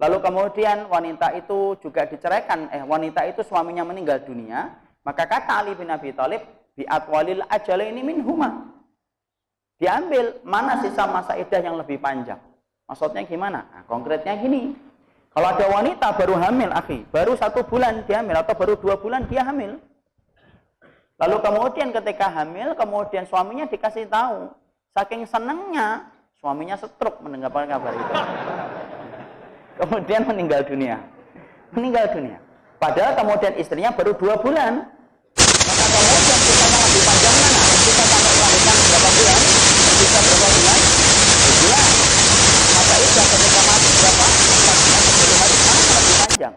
Speaker 1: lalu kemudian wanita itu juga diceraikan, wanita itu suaminya meninggal dunia, maka kata Ali bin Abi Thalib, bi'atwalil ajalaini minhuma. Diambil, mana sisa masa iddah yang lebih panjang. Maksudnya gimana? Nah, konkretnya gini. Kalau ada wanita baru hamil, akhi, baru 1 bulan dia hamil atau baru 2 bulan dia hamil. Lalu kemudian ketika hamil, kemudian suaminya dikasih tahu. Saking senangnya, suaminya stroke mendengar kabar itu. Kemudian meninggal dunia. Meninggal dunia. Padahal kemudian istrinya baru 2 bulan. Maka kemudian sisanya lebih panjang mana? Bisa sampai melahirkan berapa bulan? Bisa berapa bulan? 2 bulan. Masa iddah ketika mati berapa? 4 bulan 10 hari. Mana yang lebih panjang?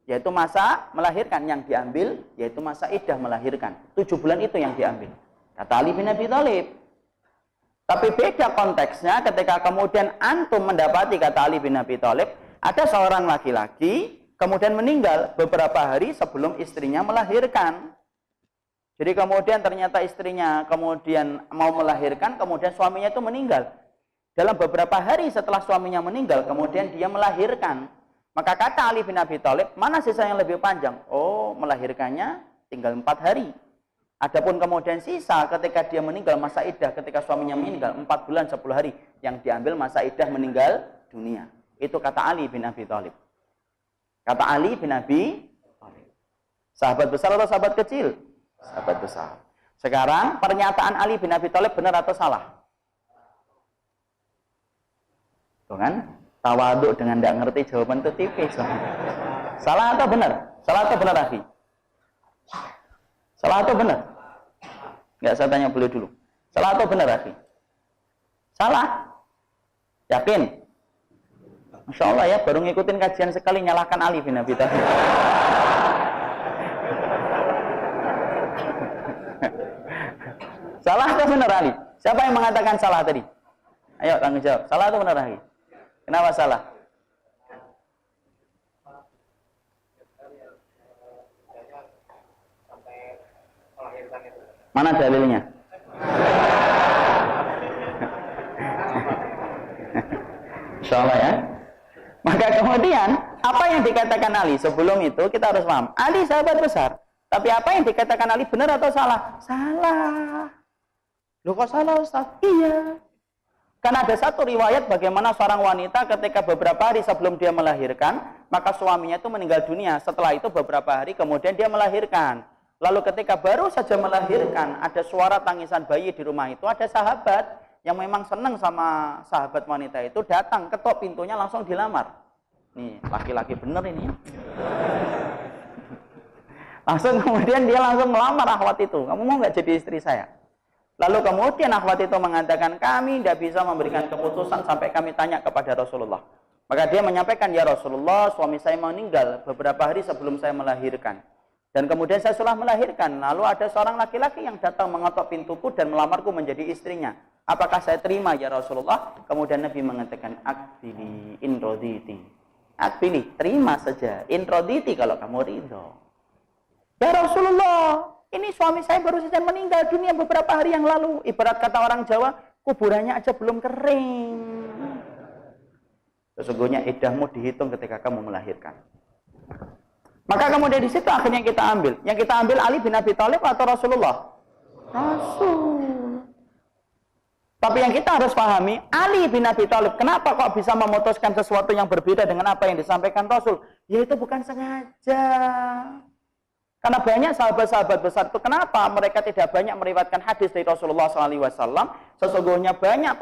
Speaker 1: Yaitu masa melahirkan. Yang diambil yaitu masa iddah melahirkan. 7 bulan itu yang diambil. Kata Ali bin Abi Thalib. Tapi beda konteksnya ketika kemudian antum mendapati, kata Ali bin Abi Thalib, ada seorang laki-laki kemudian meninggal beberapa hari sebelum istrinya melahirkan. Jadi kemudian ternyata istrinya kemudian mau melahirkan, kemudian suaminya itu meninggal. Dalam beberapa hari setelah suaminya meninggal, kemudian dia melahirkan. Maka kata Ali bin Abi Thalib, mana sisa yang lebih panjang? Oh, melahirkannya tinggal 4 hari. Adapun kemudian sisa ketika dia meninggal masa iddah, ketika suaminya meninggal 4 bulan 10 hari, yang diambil masa iddah meninggal dunia. Itu kata Ali bin Abi Thalib. Kata Ali bin Abi Thalib. Sahabat besar atau sahabat kecil? Sahabat besar. Sekarang pernyataan Ali bin Abi Thalib benar atau salah? Tuh kan? Tawaduk dengan tidak ngerti jawaban itu tipis. Salah atau benar? Salah atau benar, akhi? Salah atau benar? Enggak, saya tanya beliau dulu. Salah atau benar, akhi? Salah? Yakin? Masya Allah ya, baru ngikutin kajian sekali nyalahkan Ali bin Abi Thalib. Salah atau benar, Ali? Siapa yang mengatakan salah tadi? Ayo tanggung jawab. Salah atau benar, Ali? Kenapa salah? Mana dalilnya? Insyaallah ya. Maka kemudian apa yang dikatakan Ali sebelum itu kita harus paham. Ali sahabat besar. Tapi apa yang dikatakan Ali benar atau salah? Salah. Loh kok salah, Ustaz? Iya. Karena ada satu riwayat bagaimana seorang wanita ketika beberapa hari sebelum dia melahirkan, maka suaminya itu meninggal dunia. Setelah itu beberapa hari kemudian dia melahirkan. Lalu ketika baru saja melahirkan, ada suara tangisan bayi di rumah itu, ada sahabat yang memang senang sama sahabat wanita itu, datang, ketok pintunya, langsung dilamar. Nih, laki-laki bener ini. Langsung kemudian dia langsung melamar akhwat itu. Kamu mau nggak jadi istri saya? Lalu kemudian akhwat itu mengatakan, kami tidak bisa memberikan keputusan sampai kami tanya kepada Rasulullah. Maka dia menyampaikan, ya Rasulullah, suami saya meninggal beberapa hari sebelum saya melahirkan. Dan kemudian saya sudah melahirkan. Lalu ada seorang laki-laki yang datang mengetok pintuku dan melamarku menjadi istrinya. Apakah saya terima ya Rasulullah? Kemudian Nabi mengatakan, akbili inroditi. Akbili, terima saja. Inroditi kalau kamu ridho. Ya Rasulullah, ini suami saya baru saja meninggal dunia beberapa hari yang lalu. Ibarat kata orang Jawa, kuburannya aja belum kering. Sesungguhnya iddahmu dihitung ketika kamu melahirkan. Maka kemudian di situ akhirnya kita ambil. Yang kita ambil Ali bin Abi Thalib atau Rasulullah? Rasul. Tapi yang kita harus pahami, Ali bin Abi Thalib, kenapa kok bisa memutuskan sesuatu yang berbeda dengan apa yang disampaikan Rasul? Yaitu bukan sengaja. Karena banyak sahabat-sahabat besar itu, kenapa mereka tidak banyak meriwayatkan hadis dari Rasulullah SAW? Sesungguhnya banyak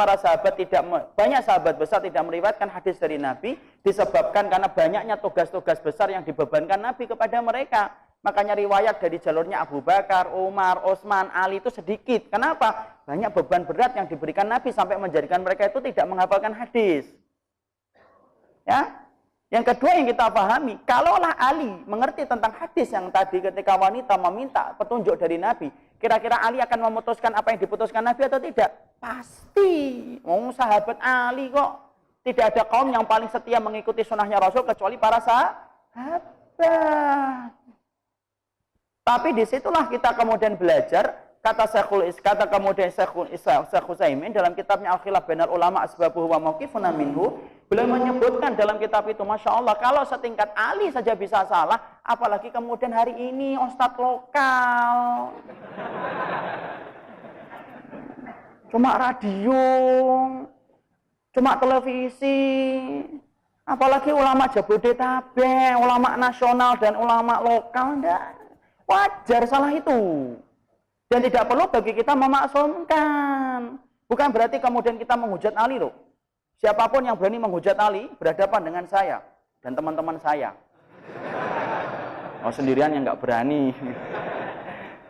Speaker 1: sahabat besar tidak meriwayatkan hadis dari Nabi, disebabkan karena banyaknya tugas-tugas besar yang dibebankan Nabi kepada mereka. Makanya riwayat dari jalurnya Abu Bakar, Umar, Utsman, Ali itu sedikit. Kenapa? Banyak beban berat yang diberikan Nabi sampai menjadikan mereka itu tidak menghafalkan hadis. Ya. Yang kedua yang kita pahami, kalaulah Ali mengerti tentang hadis yang tadi ketika wanita meminta petunjuk dari Nabi, kira-kira Ali akan memutuskan apa yang diputuskan Nabi atau tidak? Pasti. Sahabat Ali kok. Tidak ada kaum yang paling setia mengikuti sunnahnya Rasul kecuali para sahabat. Tapi disitulah kita kemudian belajar. Kata kemudian Syekh Utsaimin dalam kitabnya Al-Khilaf Bainal Ulama Asbabuhu wa Mauqifuna minhu, beliau menyebutkan dalam kitab itu, Masya Allah, kalau setingkat Ali saja bisa salah, apalagi kemudian hari ini ustadz lokal. cuma radio, cuma televisi. Apalagi ulama Jabodetabek, ulama nasional dan ulama lokal, enggak. Wajar salah itu. Dan tidak perlu bagi kita memaksumkan. Bukan berarti kemudian kita menghujat Ali loh. Siapapun yang berani menghujat Ali berhadapan dengan saya dan teman-teman saya. Oh, sendirian yang nggak berani.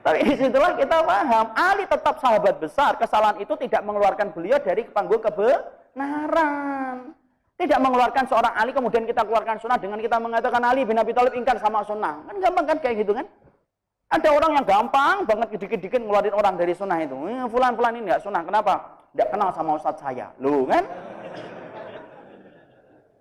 Speaker 1: Tapi disitulah kita paham, Ali tetap sahabat besar. Kesalahan itu tidak mengeluarkan beliau dari panggung kebenaran. Tidak mengeluarkan seorang Ali kemudian kita keluarkan sunnah dengan kita mengatakan Ali bin Abi Thalib ingkar sama sunnah. Kan gampang kan kayak gitu kan? Ada orang yang gampang banget dikit-dikit ngeluarin orang dari sunnah itu. Fulan-fulan ini nggak sunnah. Kenapa? Nggak kenal sama ustadz saya. Loh kan?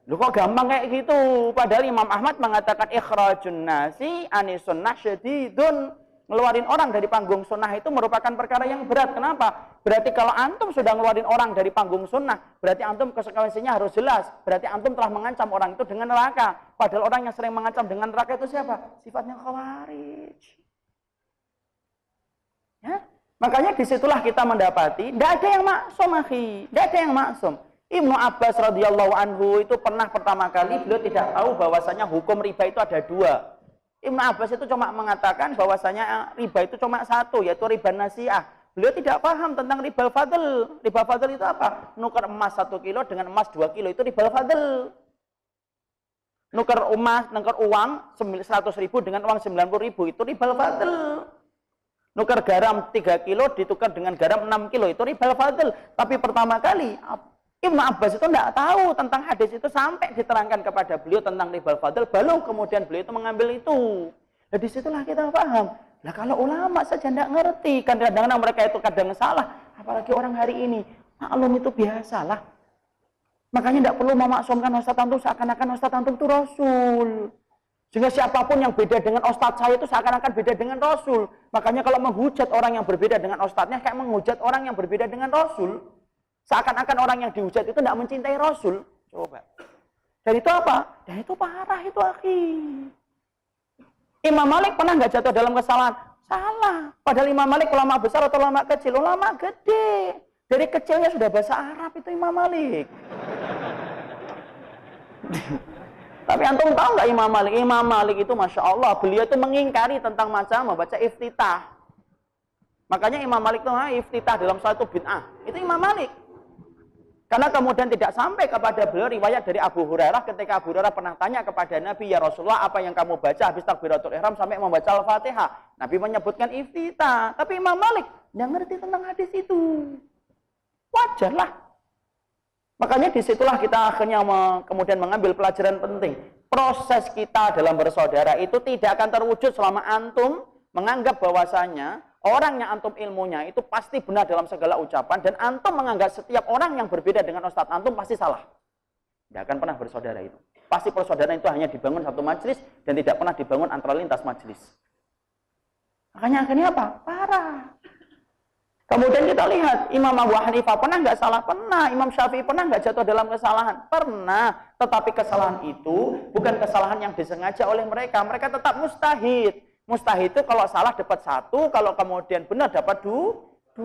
Speaker 1: Loh kok gampang kayak gitu? Padahal Imam Ahmad mengatakan ikhrajun nasi anis sunnah syadidun. Ngeluarin orang dari panggung sunnah itu merupakan perkara yang berat. Kenapa? Berarti kalau antum sudah ngeluarin orang dari panggung sunnah, berarti antum konsekuensinya harus jelas. Berarti antum telah mengancam orang itu dengan neraka. Padahal orang yang sering mengancam dengan neraka itu siapa? Sifatnya khawarij. Ya? Makanya disitulah kita mendapati, tidak ada yang maksum, akhi. Tidak ada yang maksum. Ibnu Abbas radhiyallahu anhu itu pernah pertama kali beliau tidak tahu bahwasanya hukum riba itu ada dua. Ibnu Abbas itu cuma mengatakan bahwasanya riba itu cuma satu, yaitu riba nasiah. Beliau tidak paham tentang riba fadl. Riba fadl itu apa? Nukar emas 1 kilo dengan emas 2 kilo itu riba fadl. Nukar uang 100.000 dengan uang 90.000 itu riba fadl. Nukar garam 3 kilo ditukar dengan garam 6 kilo itu riba fadl. Tapi pertama kali Ibnu Abbas itu tidak tahu tentang hadis itu sampai diterangkan kepada beliau tentang riba fadl, baru kemudian beliau itu mengambil itu. Nah disitulah kita paham. Nah kalau ulama saja tidak ngerti, kan kadang-kadang mereka itu kadang salah, apalagi orang hari ini. Maklum itu biasalah. Makanya tidak perlu memaksumkan Ustadz antum seakan-akan Ustadz antum itu Rasul. Sehingga siapapun yang beda dengan Ustadz saya itu seakan-akan beda dengan Rasul. Makanya kalau menghujat orang yang berbeda dengan Ustadznya, kayak menghujat orang yang berbeda dengan Rasul. Seakan-akan orang yang dihujat itu tidak mencintai Rasul. Coba. Dan itu apa? Dan itu parah itu, akhi. Imam Malik pernah nggak jatuh dalam kesalahan? Salah. Padahal Imam Malik ulama besar atau ulama kecil? Ulama gede. Dari kecilnya sudah bahasa Arab itu Imam Malik. Tapi antum tahu nggak Imam Malik? Imam Malik itu Masya Allah, beliau itu mengingkari tentang macam membaca iftitah. Makanya Imam Malik itu iftitah dalam salat itu bid'ah. Itu Imam Malik. Karena kemudian tidak sampai kepada beliau riwayat dari Abu Hurairah ketika Abu Hurairah pernah tanya kepada Nabi, ya Rasulullah apa yang kamu baca habis takbiratul ihram sampai membaca Al-Fatihah. Nabi menyebutkan iftitah. Tapi Imam Malik tidak ngerti tentang hadis itu. Wajarlah. Makanya disitulah kita akhirnya kemudian mengambil pelajaran penting. Proses kita dalam bersaudara itu tidak akan terwujud selama antum menganggap bahwasanya orang yang antum ilmunya itu pasti benar dalam segala ucapan dan antum menganggap setiap orang yang berbeda dengan ustadz antum pasti salah. Tidak akan pernah bersaudara itu. Pasti persaudaraan itu hanya dibangun satu majelis dan tidak pernah dibangun antara lintas majelis. Makanya akhirnya apa? Parah. Kemudian kita lihat Imam Abu Hanifah pernah nggak salah? Pernah. Imam Syafi'i pernah nggak jatuh dalam kesalahan? Pernah. Tetapi kesalahan itu bukan kesalahan yang disengaja oleh mereka. Mereka tetap mustahid. Mustahid itu kalau salah dapat 1, kalau kemudian benar dapat 2.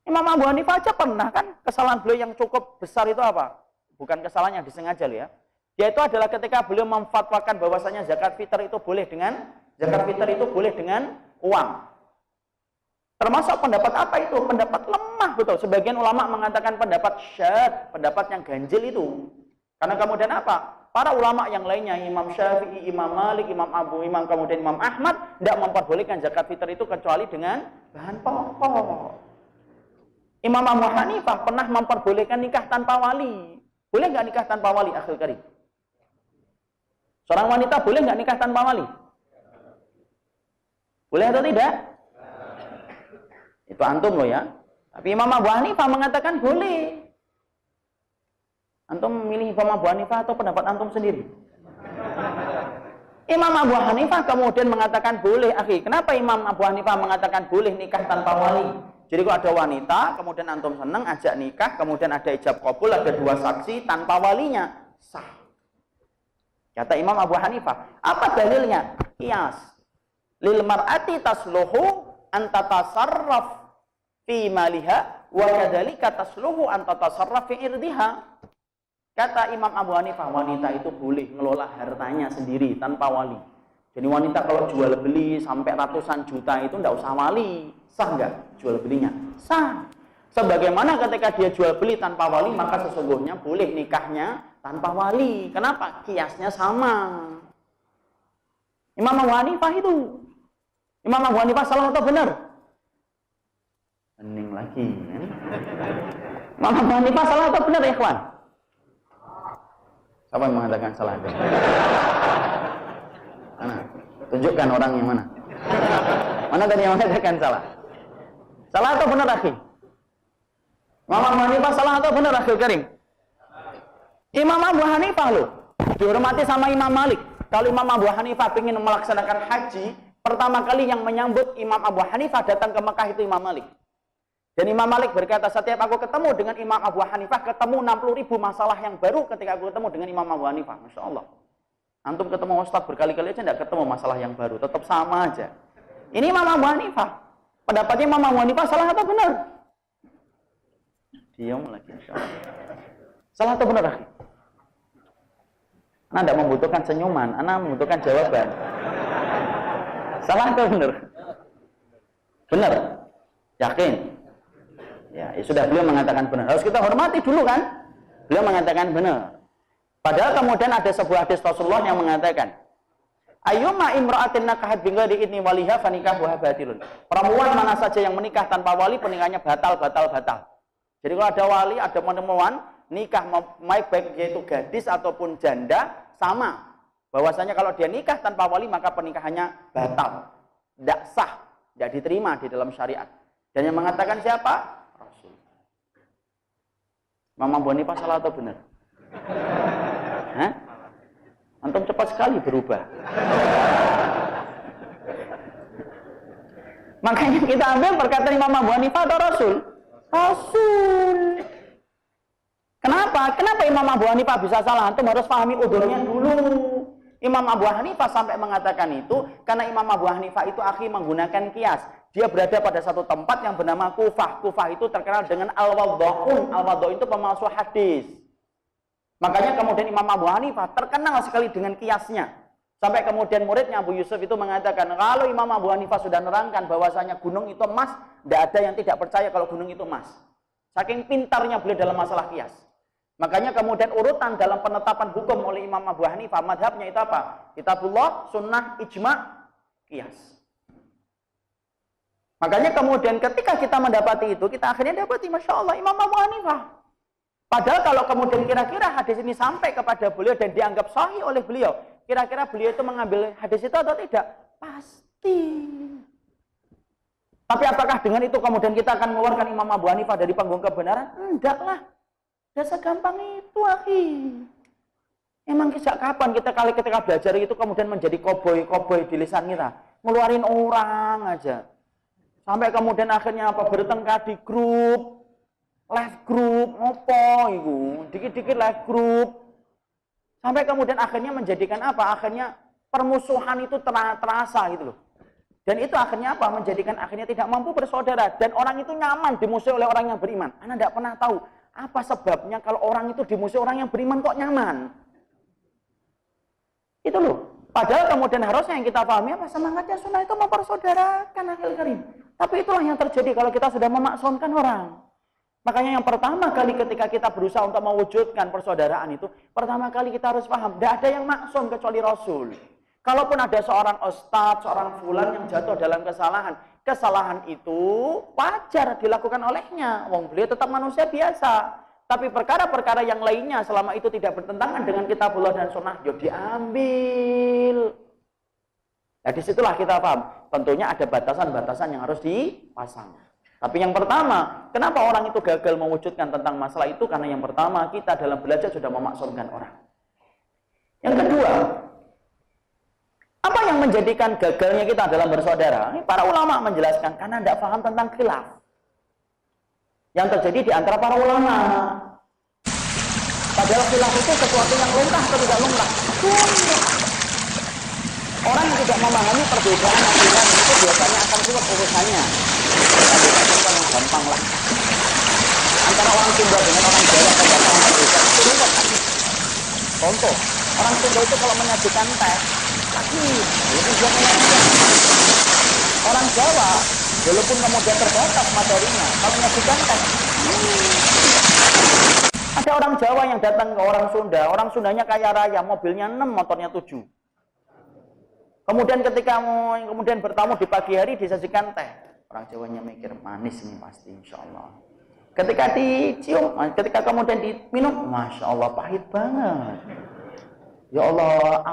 Speaker 1: Imam Abu Hanifah aja pernah kan kesalahan beliau yang cukup besar itu apa? Bukan kesalahan yang disengaja loh ya. Yaitu adalah ketika beliau memfatwakan bahwasanya zakat fitr itu boleh dengan uang. Termasuk pendapat apa itu? Pendapat lemah betul. Sebagian ulama mengatakan pendapat syadz, pendapat yang ganjil itu. Karena kemudian apa? Para ulama yang lainnya, Imam Syafi'i, Imam Malik, Imam kemudian Imam Ahmad tidak memperbolehkan zakat fitr itu kecuali dengan bahan pokok. Imam Abu Hanifah pernah memperbolehkan nikah tanpa wali. Boleh nggak nikah tanpa wali, akhil karim? Seorang wanita boleh nggak nikah tanpa wali? Boleh atau tidak? Itu antum loh ya. Tapi Imam Abu Hanifah mengatakan boleh. Antum memilih Imam Abu Hanifah atau pendapat antum sendiri? Imam Abu Hanifah kemudian mengatakan boleh, akhi. Kenapa Imam Abu Hanifah mengatakan boleh nikah tanpa wali? Jadi kalau ada wanita, kemudian antum senang ajak nikah, kemudian ada ijab qabul, ada 2 saksi tanpa walinya, sah. Kata Imam Abu Hanifah. Apa dalilnya? Qiyas. Lil mar'ati tasluhu an tatasarraf fi maliha wa kadzalika tasluhu an tatasarraf fi irdiha. Kata Imam Abu Hanifah, wanita itu boleh ngelola hartanya sendiri tanpa wali. Jadi wanita kalau jual beli sampai ratusan juta itu enggak usah wali. Sah enggak jual belinya? Sah. Sebagaimana ketika dia jual beli tanpa wali, maka sesungguhnya boleh nikahnya tanpa wali. Kenapa? Kiasnya sama. Imam Abu Hanifah itu. Imam Abu Hanifah salah atau benar? Hening lagi. Kan? Imam Abu Hanifah salah atau benar ya ikhwan? Siapa yang mengatakan salah? Mana? Tunjukkan orang yang mana. Mana tadi yang mengatakan salah? Salah atau benar, akhi? Imam Abu Hanifah salah atau benar, akhil karim? Imam Abu Hanifah loh, dihormati sama Imam Malik. Kalau Imam Abu Hanifah ingin melaksanakan haji, pertama kali yang menyambut Imam Abu Hanifah datang ke Mekah itu Imam Malik. Dan Imam Malik berkata, setiap aku ketemu dengan Imam Abu Hanifah, ketemu 60.000 masalah yang baru ketika aku ketemu dengan Imam Abu Hanifah. Masya Allah. Antum ketemu Ustaz berkali-kali aja tidak ketemu masalah yang baru, tetap sama aja. Ini Imam Abu Hanifah. Pendapatnya Imam Abu Hanifah salah atau benar? Diam lagi, Insya Allah. Salah atau benar, akhi? Anda tidak membutuhkan senyuman, Anda membutuhkan jawaban. Salah atau benar? Benar? Yakin? Ya sudah, beliau mengatakan benar. Harus kita hormati dulu kan? Beliau mengatakan benar. Padahal kemudian ada sebuah hadis Rasulullah yang mengatakan, ayyuma imra'atin nakahat bi ghairi idni waliha fanikahuha batilun. Perempuan mana saja yang menikah tanpa wali, pernikahannya batal. Jadi kalau ada wali, ada perempuan nikah baik yaitu gadis ataupun janda sama. Bahwasanya kalau dia nikah tanpa wali maka pernikahannya batal. Tidak sah, tidak diterima di dalam syariat. Dan yang mengatakan siapa? Rasul. Imam Abu Hanifah salah atau benar? Hah? Antum cepat sekali berubah. Makanya kita ambil perkataan Imam Abu Hanifah atau Rasul? Rasul. Kenapa? Kenapa Imam Abu Hanifah bisa salah? Antum harus pahami udurnya dulu. Imam Abu Hanifah sampai mengatakan itu karena Imam Abu Hanifah itu akhi menggunakan kias. Dia berada pada satu tempat yang bernama Kufah. Kufah itu terkenal dengan al-wadha'un. Al-wadha'un itu pemalsu hadis. Makanya kemudian Imam Abu Hanifah terkenal sekali dengan kiasnya. Sampai kemudian muridnya Abu Yusuf itu mengatakan, kalau Imam Abu Hanifah sudah nerangkan bahwasanya gunung itu emas, tidak ada yang tidak percaya kalau gunung itu emas. Saking pintarnya beliau dalam masalah kias. Makanya kemudian urutan dalam penetapan hukum oleh Imam Abu Hanifah, madhabnya itu apa? Kitabullah, sunnah, ijma', kias. Makanya kemudian ketika kita mendapati itu, kita akhirnya dapati, Masya Allah, Imam Abu Hanifah. Padahal kalau kemudian kira-kira hadis ini sampai kepada beliau dan dianggap sahih oleh beliau, kira-kira beliau itu mengambil hadis itu atau tidak? Pasti. Tapi apakah dengan itu kemudian kita akan mengeluarkan Imam Abu Hanifah dari panggung kebenaran? Enggaklah. Tidak segampang itu, akhi. Emang sejak kapan kita ketika belajar itu kemudian menjadi koboi di lisan kita? Ngeluarin orang aja. Sampai kemudian akhirnya apa? Bertengkar di grup, live group, ngopo itu, dikit-dikit live group. Sampai kemudian akhirnya menjadikan apa? Akhirnya permusuhan itu terasa gitu loh. Dan itu akhirnya apa? Menjadikan akhirnya tidak mampu bersaudara. Dan orang itu nyaman dimusuhi oleh orang yang beriman. Anda tidak pernah tahu apa sebabnya kalau orang itu dimusuhi orang yang beriman kok nyaman. Itu loh. Padahal kemudian harusnya yang kita pahami apa? Semangatnya sunnah itu mempersaudarakan, akhil karim. Tapi itulah yang terjadi kalau kita sudah memaksumkan orang. Makanya yang pertama kali ketika kita berusaha untuk mewujudkan persaudaraan itu, pertama kali kita harus paham, tidak ada yang maksum kecuali Rasul. Kalaupun ada seorang ustadz, seorang fulan yang jatuh dalam kesalahan itu wajar dilakukan olehnya. Wong beliau tetap manusia biasa. Tapi perkara-perkara yang lainnya selama itu tidak bertentangan dengan kitabullah dan sunnah, ya diambil. Nah disitulah kita paham. Tentunya ada batasan-batasan yang harus dipasang. Tapi yang pertama, kenapa orang itu gagal mewujudkan tentang masalah itu? Karena yang pertama, kita dalam belajar sudah memaksumkan orang. Yang kedua, apa yang menjadikan gagalnya kita dalam bersaudara? Ini para ulama menjelaskan, karena tidak paham tentang khilaf yang terjadi di antara para ulama. Padahal khilaf itu sesuatu yang lumrah atau tidak lumrah? Lumrah. Orang yang tidak memahami perbedaan akidah itu biasanya akan sulit urusannya. Contoh yang gampang lah. Antara orang Sunda dengan orang Jawa ternyata berbeda. Contoh, orang Sunda itu kalau menyajikan teh, lagi lebih banyak. Orang Jawa, walaupun kemudian terbatas materinya, kalau menyajikan teh, ada orang Jawa yang datang ke orang Sundanya kaya raya, mobilnya 6, motornya 7. Kemudian ketika kemudian bertamu di pagi hari disajikan teh, orang Jawanya mikir manis ini pasti, insya Allah. Ketika dicium, ketika kemudian diminum, masya Allah pahit banget. Ya Allah,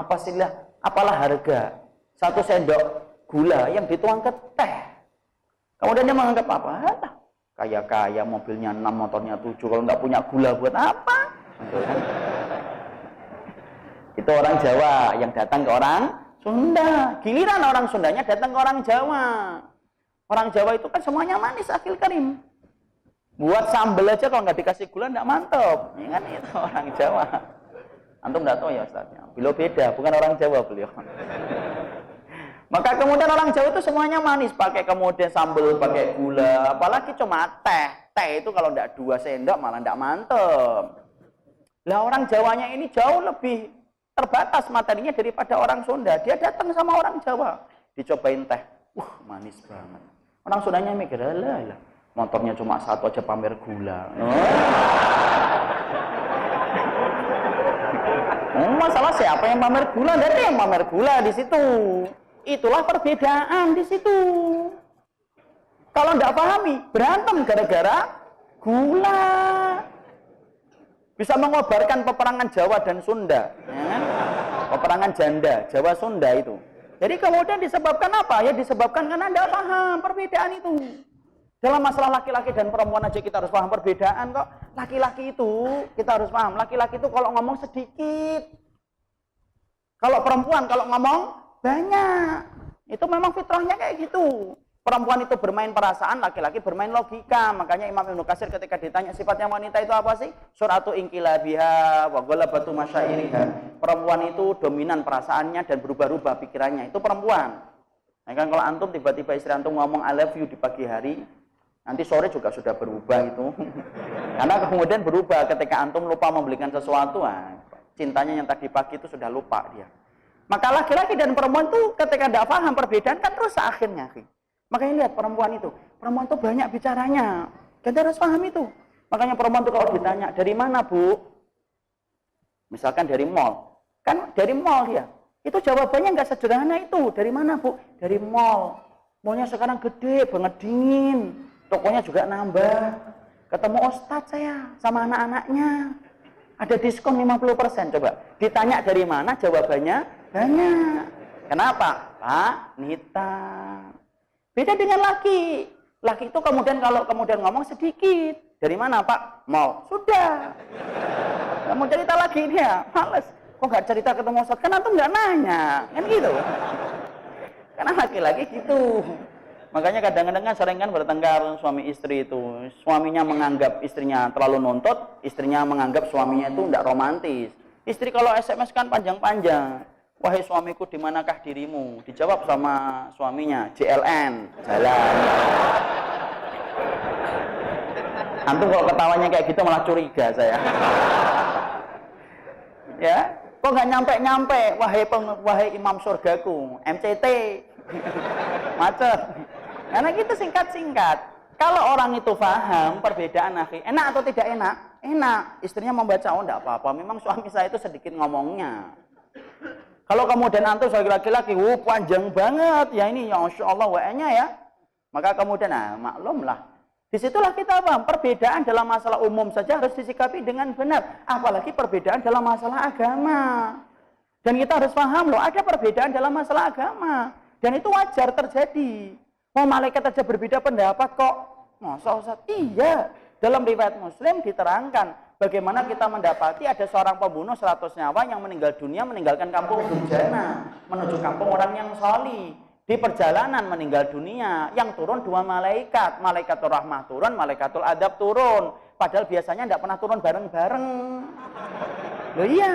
Speaker 1: apalah harga 1 sendok gula yang dituang ke teh. Kemudian dia menganggap apa? Kaya-kaya, mobilnya 6, motornya 7, kalau nggak punya gula buat apa? Itu orang Jawa yang datang ke orang Sunda. Giliran orang Sundanya datang ke orang Jawa. Orang Jawa itu kan semuanya manis, akhil karim. Buat sambel aja kalau nggak dikasih gula nggak mantap. Ya kan itu orang Jawa. Antum nggak tahu ya Ustaznya. Beliau beda, bukan orang Jawa beliau. Maka kemudian orang Jawa itu semuanya manis, pakai kemudian sambel, pakai gula, apalagi cuma teh. Teh itu kalau nggak 2 sendok malah nggak mantap. Lah orang Jawanya ini jauh lebih terbatas materinya daripada orang Sunda. Dia datang sama orang Jawa, dicobain teh, manis banget. Orang Sundanya mikir, lah, motornya cuma 1 aja pamer gula. Masalah siapa yang pamer gula? Ada yang pamer gula di situ. Itulah perbedaan di situ. Kalau nggak pahami, berantem gara-gara gula. Bisa mengobarkan peperangan Jawa dan Sunda. Ya? Peperangan janda, Jawa Sunda itu. Jadi kemudian disebabkan apa? Ya disebabkan karena nggak paham perbedaan itu. Dalam masalah laki-laki dan perempuan aja kita harus paham perbedaan kok. Laki-laki itu kita harus paham. Laki-laki itu kalau ngomong sedikit. Kalau perempuan kalau ngomong banyak. Itu memang fitrahnya kayak gitu. Perempuan itu bermain perasaan, laki-laki bermain logika. Makanya Imam Ibnu Katsir ketika ditanya sifatnya wanita itu apa sih? Suratu inqilabiha wa ghalabatu masyairiha. Perempuan itu dominan perasaannya dan berubah-ubah pikirannya. Itu perempuan. Nah, kan kalau antum tiba-tiba istri antum ngomong I love you di pagi hari, nanti sore juga sudah berubah itu. Karena kemudian berubah ketika antum lupa membelikan sesuatu, cintanya yang tadi pagi itu sudah lupa dia. Maka laki-laki dan perempuan itu ketika tidak paham perbedaan kan rusak akhirnya. Makanya lihat perempuan itu banyak bicaranya. Kita harus paham itu. Makanya perempuan itu kalau ditanya, dari mana Bu? Misalkan dari mall. Kan dari mall ya. Itu jawabannya nggak sederhana itu. Dari mana Bu? Dari mall. Mallnya sekarang gede, banget dingin. Tokonya juga nambah. Ketemu Ustadz saya sama anak-anaknya. Ada diskon 50%. Coba ditanya dari mana, jawabannya banyak. Kenapa? Pak Nita. Beda dengan laki. Laki itu kemudian kalau kemudian ngomong sedikit. Dari mana Pak? Mall. Sudah. Kamu cerita lagi dia, males. Kok nggak cerita ketemu Ustadz? Kan antum nggak nanya. Kan gitu. Karena laki-laki gitu. Makanya kadang-kadang kan sering kan bertengkar suami istri itu. Suaminya menganggap istrinya terlalu nuntut, istrinya menganggap suaminya itu tidak romantis. Istri kalau SMS kan panjang-panjang. Wahai suamiku, di manakah dirimu? Dijawab sama suaminya, JLN, jalan. Antum kalau ketawanya kayak gitu malah curiga saya. Ya, kok nggak nyampe-nyampe? Wahai imam surgaku, MCT, macet. Karena gitu singkat-singkat. Kalau orang itu paham perbedaan akhi, enak atau tidak enak? Enak. Istrinya membaca, oh enggak apa-apa. Memang suami saya itu sedikit ngomongnya. Kalau kemudian antum sebagai laki-laki, panjang banget ya ini, ya Masya Allah WA-nya ya. Maka kemudian, maklumlah. Disitulah kita paham, perbedaan dalam masalah umum saja harus disikapi dengan benar. Apalagi perbedaan dalam masalah agama. Dan kita harus paham loh, ada perbedaan dalam masalah agama. Dan itu wajar terjadi. Mau malaikat aja berbeda pendapat kok. Masa Ustaz? Iya. Dalam riwayat Muslim diterangkan bagaimana kita mendapati ada seorang pembunuh 100 nyawa yang meninggal dunia meninggalkan kampung Durjana menuju kampung orang yang salih. Di perjalanan meninggal dunia yang turun 2 malaikat. Malaikatul rahmah turun, malaikatul adab turun. Padahal biasanya tidak pernah turun bareng-bareng. Loh iya.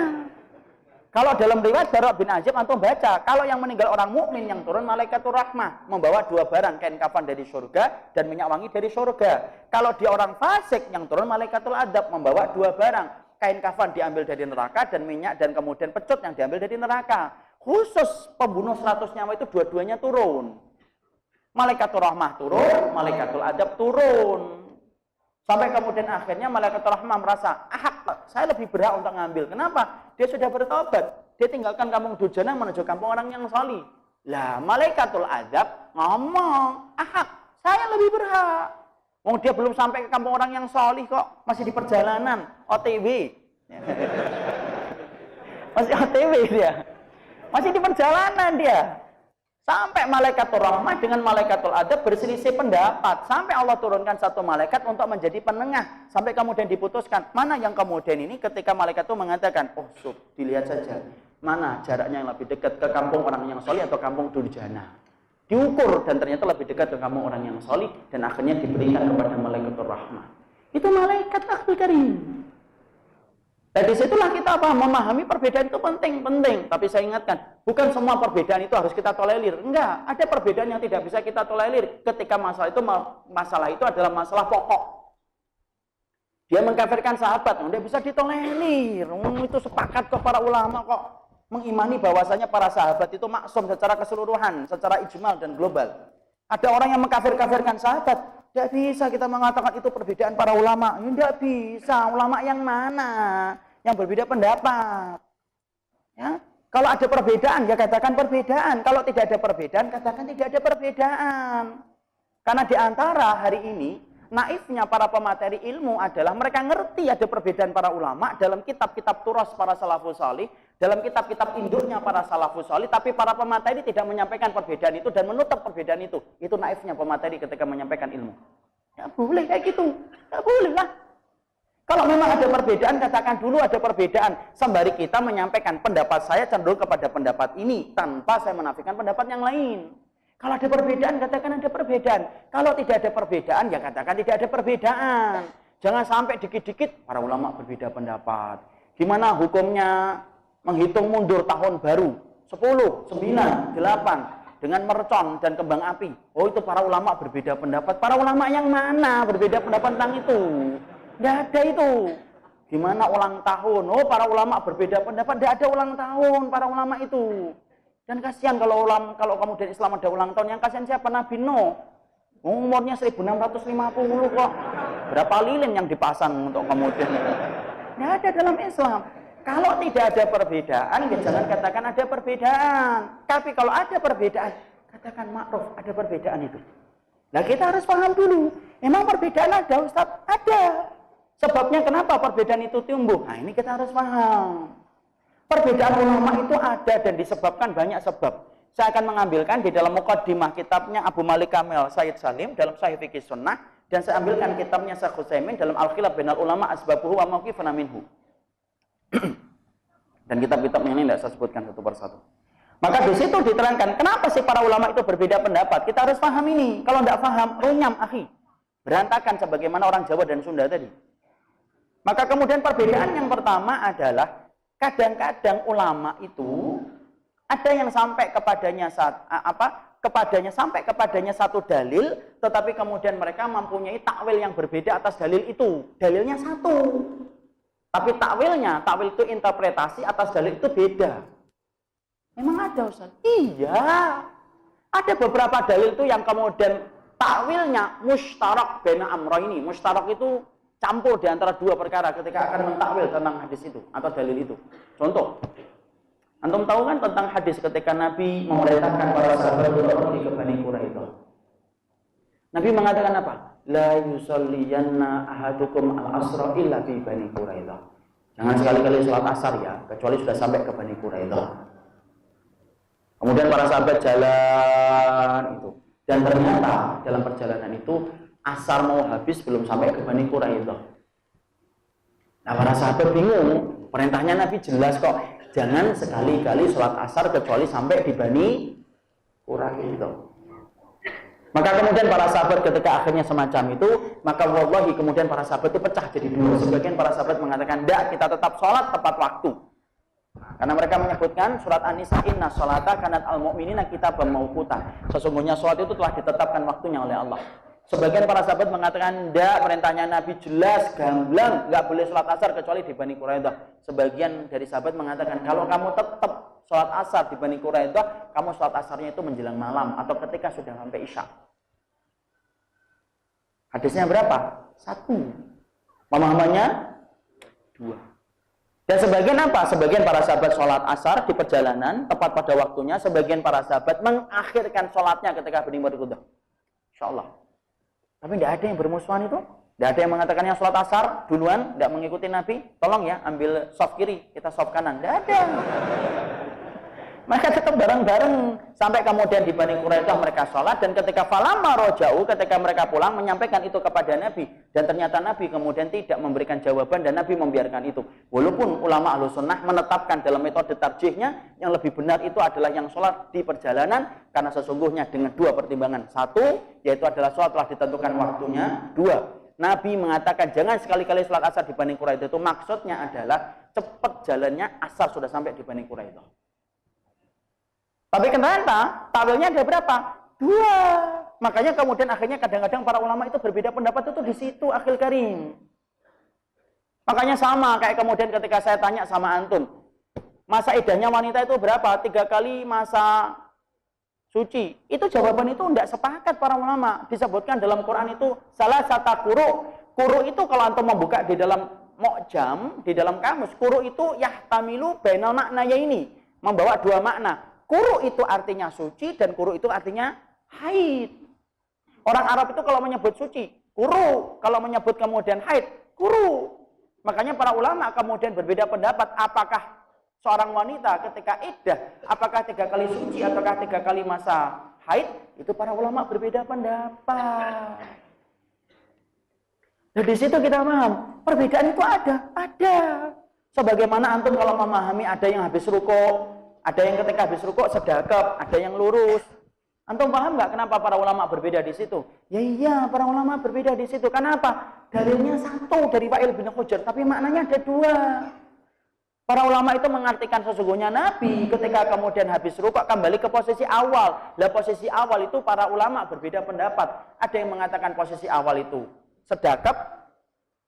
Speaker 1: Kalau dalam riwayat Bara bin Azib antum baca, kalau yang meninggal orang mukmin yang turun malaikatur rahmah membawa 2 barang, kain kafan dari surga dan minyak wangi dari surga. Kalau dia orang fasik yang turun malaikatul adab membawa 2 barang, kain kafan diambil dari neraka dan minyak dan kemudian pecut yang diambil dari neraka. Khusus pembunuh 100 nyawa itu dua-duanya turun. Malaikatul rahmah turun, malaikatul adab turun. Sampai kemudian akhirnya malaikat rahmah merasa, saya lebih berhak untuk ngambil. Kenapa? Dia sudah bertobat. Dia tinggalkan kampung durjana menuju kampung orang yang salih. Lah, malaikatul azab ngomong, saya lebih berhak. Wong dia belum sampai ke kampung orang yang salih kok, masih di perjalanan, OTW. Masih OTW dia. Masih di perjalanan dia. Sampai malaikatul rahmah dengan malaikatul adab berselisih pendapat. Sampai Allah turunkan satu malaikat untuk menjadi penengah. Sampai kemudian diputuskan. Mana yang kemudian ini ketika malaikat itu mengatakan, dilihat saja. Mana jaraknya yang lebih dekat ke kampung orang yang solih atau kampung durjana. Diukur dan ternyata lebih dekat ke kampung orang yang solih. Dan akhirnya diberikan kepada malaikatul rahmah. Itu malaikat akhul karim. Dan disitulah kita memahami perbedaan itu penting. Tapi saya ingatkan, bukan semua perbedaan itu harus kita tolerir. Enggak, ada perbedaan yang tidak bisa kita tolerir ketika masalah itu adalah masalah pokok. Dia mengkafirkan sahabat, tidak bisa ditolerir. Itu sepakat kok para ulama kok mengimani bahwasanya para sahabat itu maksum secara keseluruhan, secara ijmal dan global. Ada orang yang mengkafir-kafirkan sahabat. Tidak bisa kita mengatakan itu perbedaan para ulama. Tidak bisa. Ulama yang mana? Yang berbeda pendapat. Ya? Kalau ada perbedaan, ya katakan perbedaan. Kalau tidak ada perbedaan, katakan tidak ada perbedaan. Karena di antara hari ini, naifnya para pemateri ilmu adalah mereka ngerti ada perbedaan para ulama dalam kitab-kitab turas para salafus salih, dalam kitab-kitab induknya para salafus salih, tapi para pemateri tidak menyampaikan perbedaan itu dan menutup perbedaan itu. Itu naifnya pemateri ketika menyampaikan ilmu. Ya boleh kayak gitu. Ya boleh lah. Kalau memang ada perbedaan, katakan dulu ada perbedaan. Sembari kita menyampaikan pendapat saya cenderung kepada pendapat ini tanpa saya menafikan pendapat yang lain. Kalau ada perbedaan, katakan ada perbedaan. Kalau tidak ada perbedaan, ya katakan tidak ada perbedaan. Jangan sampai dikit-dikit para ulama berbeda pendapat. Gimana hukumnya menghitung mundur tahun baru? 10, 9, 8 dengan mercon dan kembang api. Oh, itu para ulama berbeda pendapat. Para ulama yang mana berbeda pendapat tentang itu? Tidak ada itu. Gimana ulang tahun? Oh, para ulama berbeda pendapat. Tidak ada ulang tahun para ulama itu. Dan kasihan kalau kemudian Islam ada ulang tahun. Yang kasihan siapa? Nabi Nuh. Umurnya 1650 kok. Berapa lilin yang dipasang untuk kemudian? Tidak ada dalam Islam. Kalau tidak ada perbedaan, ya jangan katakan ada perbedaan. Tapi kalau ada perbedaan, katakan makruf, ada perbedaan itu. Nah, kita harus paham dulu. Emang perbedaan ada, Ustaz? Ada. Sebabnya kenapa perbedaan itu tumbuh? Nah, ini kita harus paham. Perbedaan ulama itu ada dan disebabkan banyak sebab. Saya akan mengambilkan di dalam muqaddimah kitabnya Abu Malik Kamil Said Salim dalam Sahih Fiqih Sunnah, dan saya ambilkan kitabnya Syekh Utsaimin dalam Al-Khilaf Bainal Ulama Asbabuhu wa Mawqifuna minhu. Dan kitab-kitabnya ini tidak saya sebutkan satu persatu. Maka di situ diterangkan kenapa sih para ulama itu berbeda pendapat. Kita harus paham ini. Kalau tidak paham, runyam akhi. Berantakan sebagaimana orang Jawa dan Sunda tadi. Maka kemudian perbedaan yang pertama adalah kadang-kadang ulama itu ada yang sampai kepadanya satu dalil, tetapi kemudian mereka mempunyai takwil yang berbeda atas dalil itu. Dalilnya satu, tapi takwil itu interpretasi atas dalil itu beda. Memang ada, Ustaz? Iya. Ada beberapa dalil itu yang kemudian takwilnya mustarak baina amrayni. Mustarak itu campur di antara dua perkara ketika akan mentakwil tentang hadis itu atau dalil itu. Contoh, antum tahu kan tentang hadis ketika Nabi memerintahkan para sahabat untuk pergi ke Bani Quraidah. Nabi mengatakan apa? La yusalliyanna ahadukum al-asra illa fi Bani Quraidah. Jangan sekali-kali sholat asar ya, kecuali sudah sampai ke Bani Quraidah. Kemudian para sahabat jalan itu. Dan ternyata dalam perjalanan itu asar mau habis belum sampai ke Bani Quraidah. Nah, para sahabat bingung. Perintahnya Nabi jelas kok. Jangan sekali-kali sholat asar kecuali sampai di Bani Quraidah. Maka kemudian para sahabat ketika akhirnya semacam itu, maka wallahi kemudian para sahabat itu pecah jadi dua. Sebagian para sahabat mengatakan, tidak, kita tetap sholat tepat waktu. Karena mereka menyebutkan surat An-Nisa, inna sholata kanat al-mu'minina kitaban mauquta. Sesungguhnya sholat itu telah ditetapkan waktunya oleh Allah. Sebagian para sahabat mengatakan, tidak, perintahnya Nabi jelas, gamblang, nggak boleh sholat asar kecuali di Bani Quraidah. Sebagian dari sahabat mengatakan, kalau kamu tetap sholat asar di Bani Quraidah, kamu sholat asarnya itu menjelang malam atau ketika sudah sampai isya. Hadisnya berapa? 1. Pemahamannya 2. Dan sebagian apa? Sebagian para sahabat sholat asar di perjalanan tepat pada waktunya. Sebagian para sahabat mengakhirkan sholatnya ketika Bani Quraidah. Insya Allah. Tapi tidak ada yang bermusuhan itu. Tidak ada yang mengatakan yang sholat asar duluan, tidak mengikuti Nabi. Tolong ya, ambil soft kiri, kita soft kanan. Tidak ada. Mereka tetap bareng-bareng sampai kemudian di Bani Quraidah mereka sholat, dan ketika falamma roja'u, ketika mereka pulang menyampaikan itu kepada Nabi, dan ternyata Nabi kemudian tidak memberikan jawaban dan Nabi membiarkan itu. Walaupun ulama Ahlus Sunnah menetapkan dalam metode tarjihnya yang lebih benar itu adalah yang sholat di perjalanan, karena sesungguhnya dengan 2 pertimbangan. 1, yaitu adalah sholat telah ditentukan waktunya. 2, Nabi mengatakan jangan sekali-kali sholat asar di Bani Quraidah, itu maksudnya adalah cepat jalannya asar sudah sampai di Bani Quraidah. Tapi ternyata takwilnya ada berapa? 2. Makanya kemudian akhirnya kadang-kadang para ulama itu berbeda pendapat itu di situ, akhil karim. Makanya sama kayak kemudian ketika saya tanya sama antum, masa idahnya wanita itu berapa? 3 kali masa suci. Itu jawaban itu tidak sepakat para ulama. Disebutkan dalam Quran itu salah satu kuru. Kuru itu kalau antum membuka di dalam mu'jam, di dalam kamus, kuru itu yahtamilu bainal maknanya ini, membawa 2 makna. Kuru itu artinya suci dan kuru itu artinya haid. Orang Arab itu kalau menyebut suci, kuru. Kalau menyebut kemudian haid, kuru. Makanya para ulama kemudian berbeda pendapat apakah seorang wanita ketika iddah, apakah 3 kali suci ataukah 3 kali masa haid. Itu para ulama berbeda pendapat. Nah, di situ kita paham, perbedaan itu ada. Sebagaimana antum kalau memahami ada yang habis rukuk, ada yang ketika habis rukuk sedekap, ada yang lurus. Antum paham nggak kenapa para ulama berbeda di situ? Ya iya, para ulama berbeda di situ. Kenapa? Dalilnya 1 dari Wa'il bin Hujr, tapi maknanya ada 2. Para ulama itu mengartikan sesungguhnya Nabi ketika kemudian habis rukuk kembali ke posisi awal. Lah posisi awal itu para ulama berbeda pendapat. Ada yang mengatakan posisi awal itu sedekap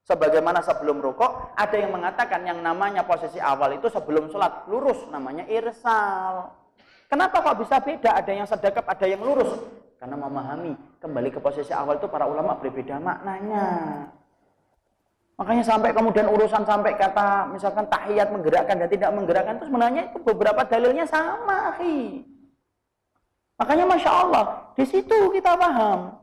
Speaker 1: sebagaimana sebelum rukuk, ada yang mengatakan yang namanya posisi awal itu sebelum sholat lurus, namanya irsal. Kenapa kok bisa beda? Ada yang sedekap, ada yang lurus. Karena memahami kembali ke posisi awal itu para ulama berbeda maknanya. Makanya sampai kemudian urusan sampai kata misalkan tahiyat menggerakkan dan tidak menggerakkan itu sebenarnya itu beberapa dalilnya sama, akhi. Makanya Masya Allah, di situ kita paham.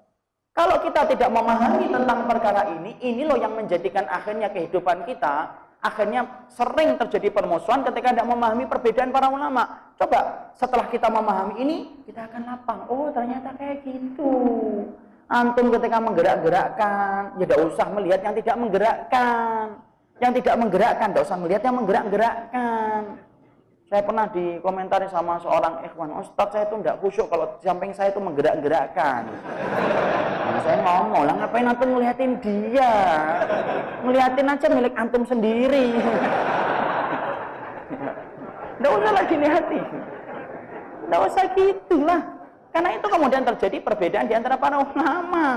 Speaker 1: Kalau kita tidak memahami tentang perkara ini loh yang menjadikan akhirnya kehidupan kita, akhirnya sering terjadi permusuhan ketika tidak memahami perbedaan para ulama. Coba, setelah kita memahami ini, kita akan lapang. Oh, ternyata kayak gitu. Antum ketika menggerak-gerakkan, ya tidak usah melihat yang tidak menggerakkan. Yang tidak menggerakkan, tidak usah melihat yang menggerak-gerakkan. Saya pernah dikomentari sama seorang ikhwan, Ustadz saya itu tidak khusyuk kalau di samping saya itu menggerak-gerakkan. Nah, saya ngomong, lah ngapain antum ngeliatin dia? Ngeliatin aja milik antum sendiri. Tidak usah lagi lihatin. Tidak usah gitulah. Karena itu kemudian terjadi perbedaan di antara para ulama.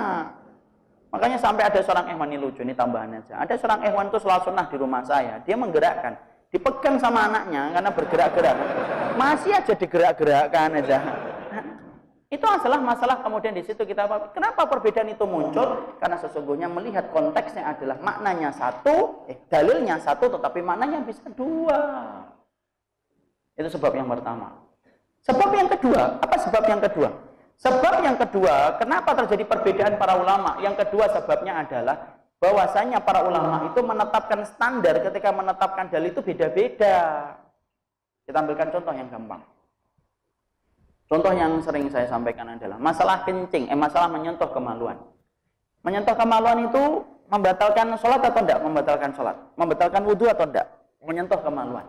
Speaker 1: Makanya sampai ada seorang ikhwan, ini lucu, ini tambahan aja. Ada seorang ikhwan itu sholat sunnah di rumah saya, dia menggerakkan. Dipegang sama anaknya karena bergerak-gerak, masih aja digerak-gerakkan aja. Itu masalah kemudian di situ kita kenapa perbedaan itu muncul? Karena sesungguhnya melihat konteksnya adalah maknanya 1, dalilnya 1, tetapi maknanya bisa 2. Itu sebab yang pertama. Sebab yang kedua, apa sebab yang kedua? Sebab yang kedua, kenapa terjadi perbedaan para ulama? Yang kedua sebabnya adalah bahwasanya para ulama itu menetapkan standar ketika menetapkan dalil itu beda-beda. Kita ambilkan contoh yang gampang. Contoh yang sering saya sampaikan adalah masalah kencing, masalah menyentuh kemaluan. Menyentuh kemaluan itu membatalkan sholat atau tidak? Membatalkan sholat. Membatalkan wudhu atau tidak? Menyentuh kemaluan.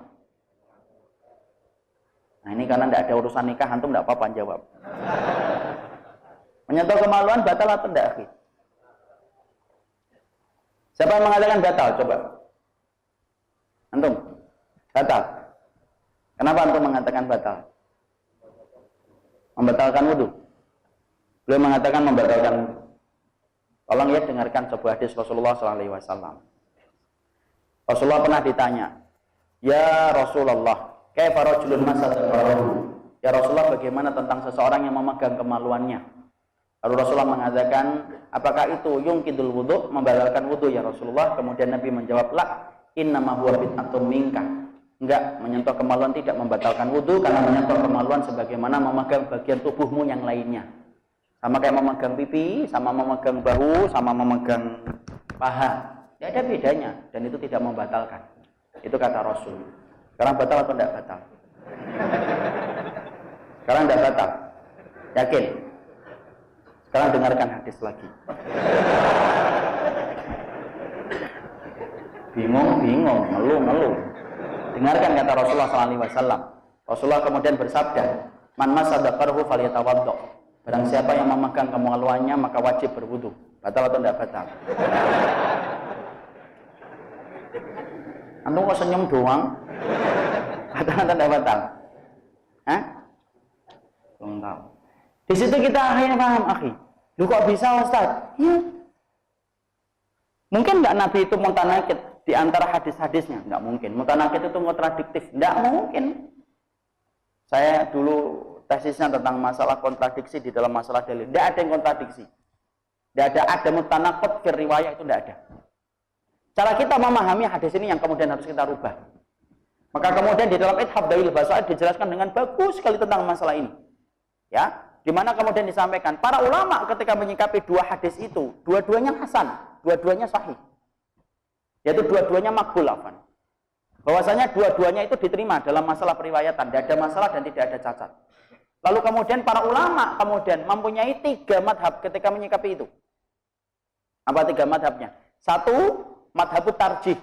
Speaker 1: Nah ini karena tidak ada urusan nikah, antum tidak apa-apa jawab. Menyentuh kemaluan batal atau tidak? Siapa yang mengatakan batal? Coba. Antum. Batal. Kenapa antum mengatakan batal? Membatalkan wudhu. Beliau mengatakan membatalkan wudhu. Tolong ya dengarkan sebuah hadis Rasulullah SAW. Rasulullah pernah ditanya, ya Rasulullah, kaifa rajulun masataqarahu? Ya Rasulullah, bagaimana tentang seseorang yang memegang kemaluannya? Lalu Rasulullah mengatakan, apakah itu yungkidul wudhu, membatalkan wudhu ya Rasulullah? Kemudian Nabi menjawab, la, innama huwa bid'atun minka. Enggak, menyentuh kemaluan tidak membatalkan wudhu, karena menyentuh kemaluan sebagaimana memegang bagian tubuhmu yang lainnya. Sama kayak memegang pipi, sama memegang bahu, sama memegang paha. Tidak ada bedanya, dan itu tidak membatalkan. Itu kata Rasul. Sekarang batal atau tidak batal? Sekarang tidak batal. Yakin? Sekarang dengarkan hadis lagi. Bingung, ngeluh. Dengarkan kata Rasulullah SAW. Rasulullah kemudian bersabda, man massa dzakarahu falyatawaddo. Barang siapa yang memegang kemaluannya maka wajib berwudu. Batal atau tidak batal? Antum kok senyum doang? Batal atau tidak batal? Hah? Belum tahu. Di situ kita akhirnya paham, akhi. Lu kok bisa, Ustaz? Ya. Mungkin nggak Nabi itu mutanakid di antara hadis-hadisnya? Nggak mungkin. Mutanakid itu kontradiktif? Nggak mungkin. Saya dulu tesisnya tentang masalah kontradiksi di dalam masalah dalil. Tidak ada yang kontradiksi. Tidak ada mutanakid fir riwayah, itu tidak ada. Cara kita memahami hadis ini yang kemudian harus kita rubah. Maka kemudian di dalam Ithaf Dawil Basaid dijelaskan dengan bagus sekali tentang masalah ini. Ya, di mana kemudian disampaikan para ulama ketika menyikapi dua hadis itu, dua-duanya hasan, dua-duanya sahih. Yaitu dua-duanya makbul afan. Bahwasanya dua-duanya itu diterima dalam masalah periwayatan, tidak ada masalah dan tidak ada cacat. Lalu kemudian para ulama kemudian mempunyai 3 madhab ketika menyikapi itu. Apa 3 madhabnya? 1, madhabut tarjih.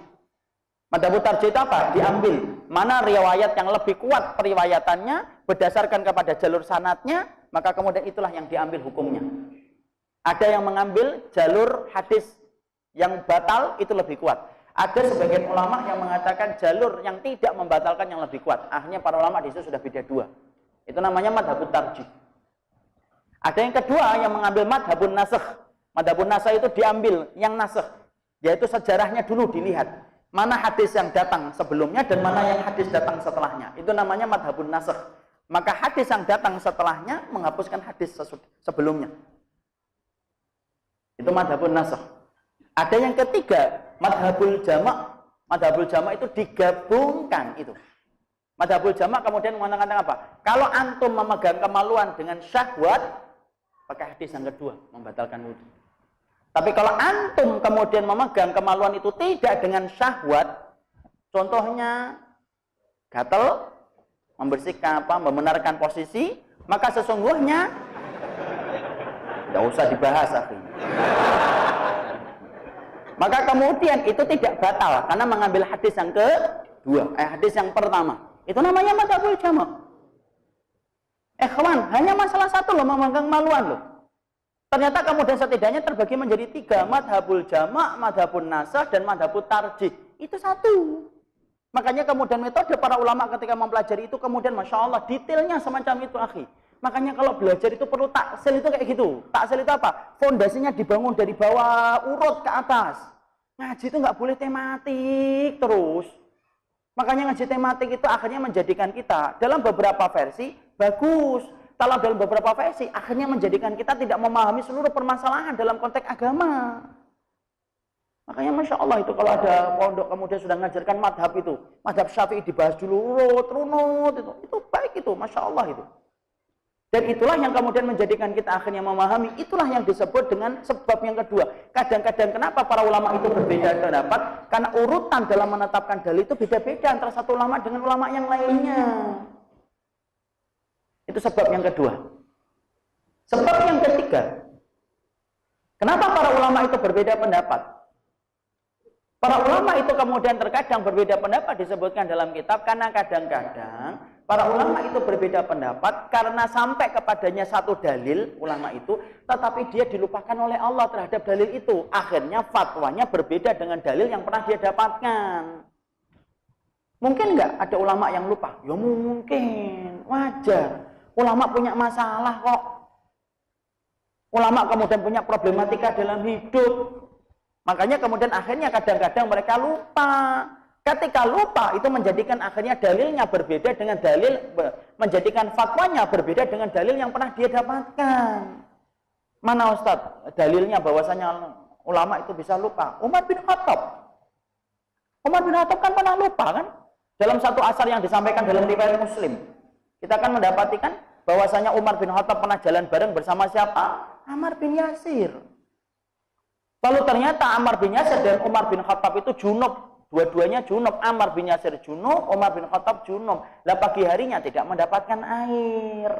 Speaker 1: Madhabut tarjih itu apa? Diambil mana riwayat yang lebih kuat periwayatannya berdasarkan kepada jalur sanadnya, maka kemudian itulah yang diambil hukumnya. Ada yang mengambil jalur hadis yang batal itu lebih kuat. Ada sebagian ulama yang mengatakan jalur yang tidak membatalkan yang lebih kuat. Akhirnya para ulama di situ sudah beda 2. Itu namanya madhabut tarjih. Ada yang kedua yang mengambil madhabun nasakh. Madhabun nasakh itu diambil yang nasakh, yaitu sejarahnya dulu dilihat. Mana hadis yang datang sebelumnya dan mana yang hadis datang setelahnya. Itu namanya madhabun nasakh. Maka hadis yang datang setelahnya menghapuskan hadis sebelumnya. Itu madhabun nasakh. Ada yang ketiga, madhabul jama'. Madhabul jama' itu digabungkan itu. Madhabul jama' kemudian mengatakan apa? Kalau antum memegang kemaluan dengan syahwat, pakai hadis yang kedua, membatalkan wudhu. Tapi kalau antum kemudian memegang kemaluan itu tidak dengan syahwat, contohnya gatal, membersihkan apa, membenarkan posisi, maka sesungguhnya tidak usah dibahas, akhi. Maka kemudian itu tidak batal karena mengambil hadis yang kedua, hadis yang pertama. Itu namanya madhabul jama'. Ikhwan, hanya masalah satu loh, memegang kemaluan loh. Ternyata kemudian setidaknya terbagi menjadi 3, madhabul jama', madhabun nasakh, dan madhabul tarjih. Itu satu. Makanya kemudian metode para ulama ketika mempelajari itu kemudian Masya Allah detailnya semacam itu, akhi. Makanya kalau belajar itu perlu taksil itu kayak gitu. Taksil itu apa? Fondasinya dibangun dari bawah urut ke atas. Ngaji itu nggak boleh tematik terus. Makanya ngaji tematik itu akhirnya menjadikan kita dalam beberapa versi bagus. Kalau dalam beberapa versi akhirnya menjadikan kita tidak memahami seluruh permasalahan dalam konteks agama. Makanya Masya Allah itu kalau ada pondok kemudian sudah mengajarkan madhab itu, madhab Syafi'i dibahas dulu runut itu baik itu, Masya Allah itu. Dan itulah yang kemudian menjadikan kita akhirnya memahami, itulah yang disebut dengan sebab yang kedua. Kadang-kadang kenapa para ulama itu berbeda pendapat? Karena urutan dalam menetapkan dalil itu beda-beda antara satu ulama dengan ulama yang lainnya. Itu sebab yang kedua. Sebab yang ketiga, kenapa para ulama itu berbeda pendapat? Para ulama itu kemudian terkadang berbeda pendapat disebutkan dalam kitab karena kadang-kadang para ulama itu berbeda pendapat karena sampai kepadanya satu dalil ulama itu, tetapi dia dilupakan oleh Allah terhadap dalil itu. Akhirnya fatwanya berbeda dengan dalil yang pernah dia dapatkan. Mungkin nggak ada ulama yang lupa? Ya mungkin, wajar. Ulama punya masalah kok. Ulama kemudian punya problematika dalam hidup. Makanya kemudian akhirnya kadang-kadang mereka lupa. Ketika lupa itu menjadikan akhirnya dalilnya berbeda dengan menjadikan fatwanya berbeda dengan dalil yang pernah dia dapatkan. Mana Ustadz dalilnya bahwasanya ulama itu bisa lupa? Umar bin Khattab. Umar bin Khattab kan pernah lupa kan? Dalam satu asar yang disampaikan dalam riwayat Muslim, kita akan mendapatikan bahwasanya Umar bin Khattab pernah jalan bareng bersama siapa? Ammar bin Yasir. Lalu ternyata Ammar bin Yasir dan Umar bin Khattab itu junub. Dua-duanya junub. Ammar bin Yasir junub, Umar bin Khattab junub. Lah pagi harinya tidak mendapatkan air.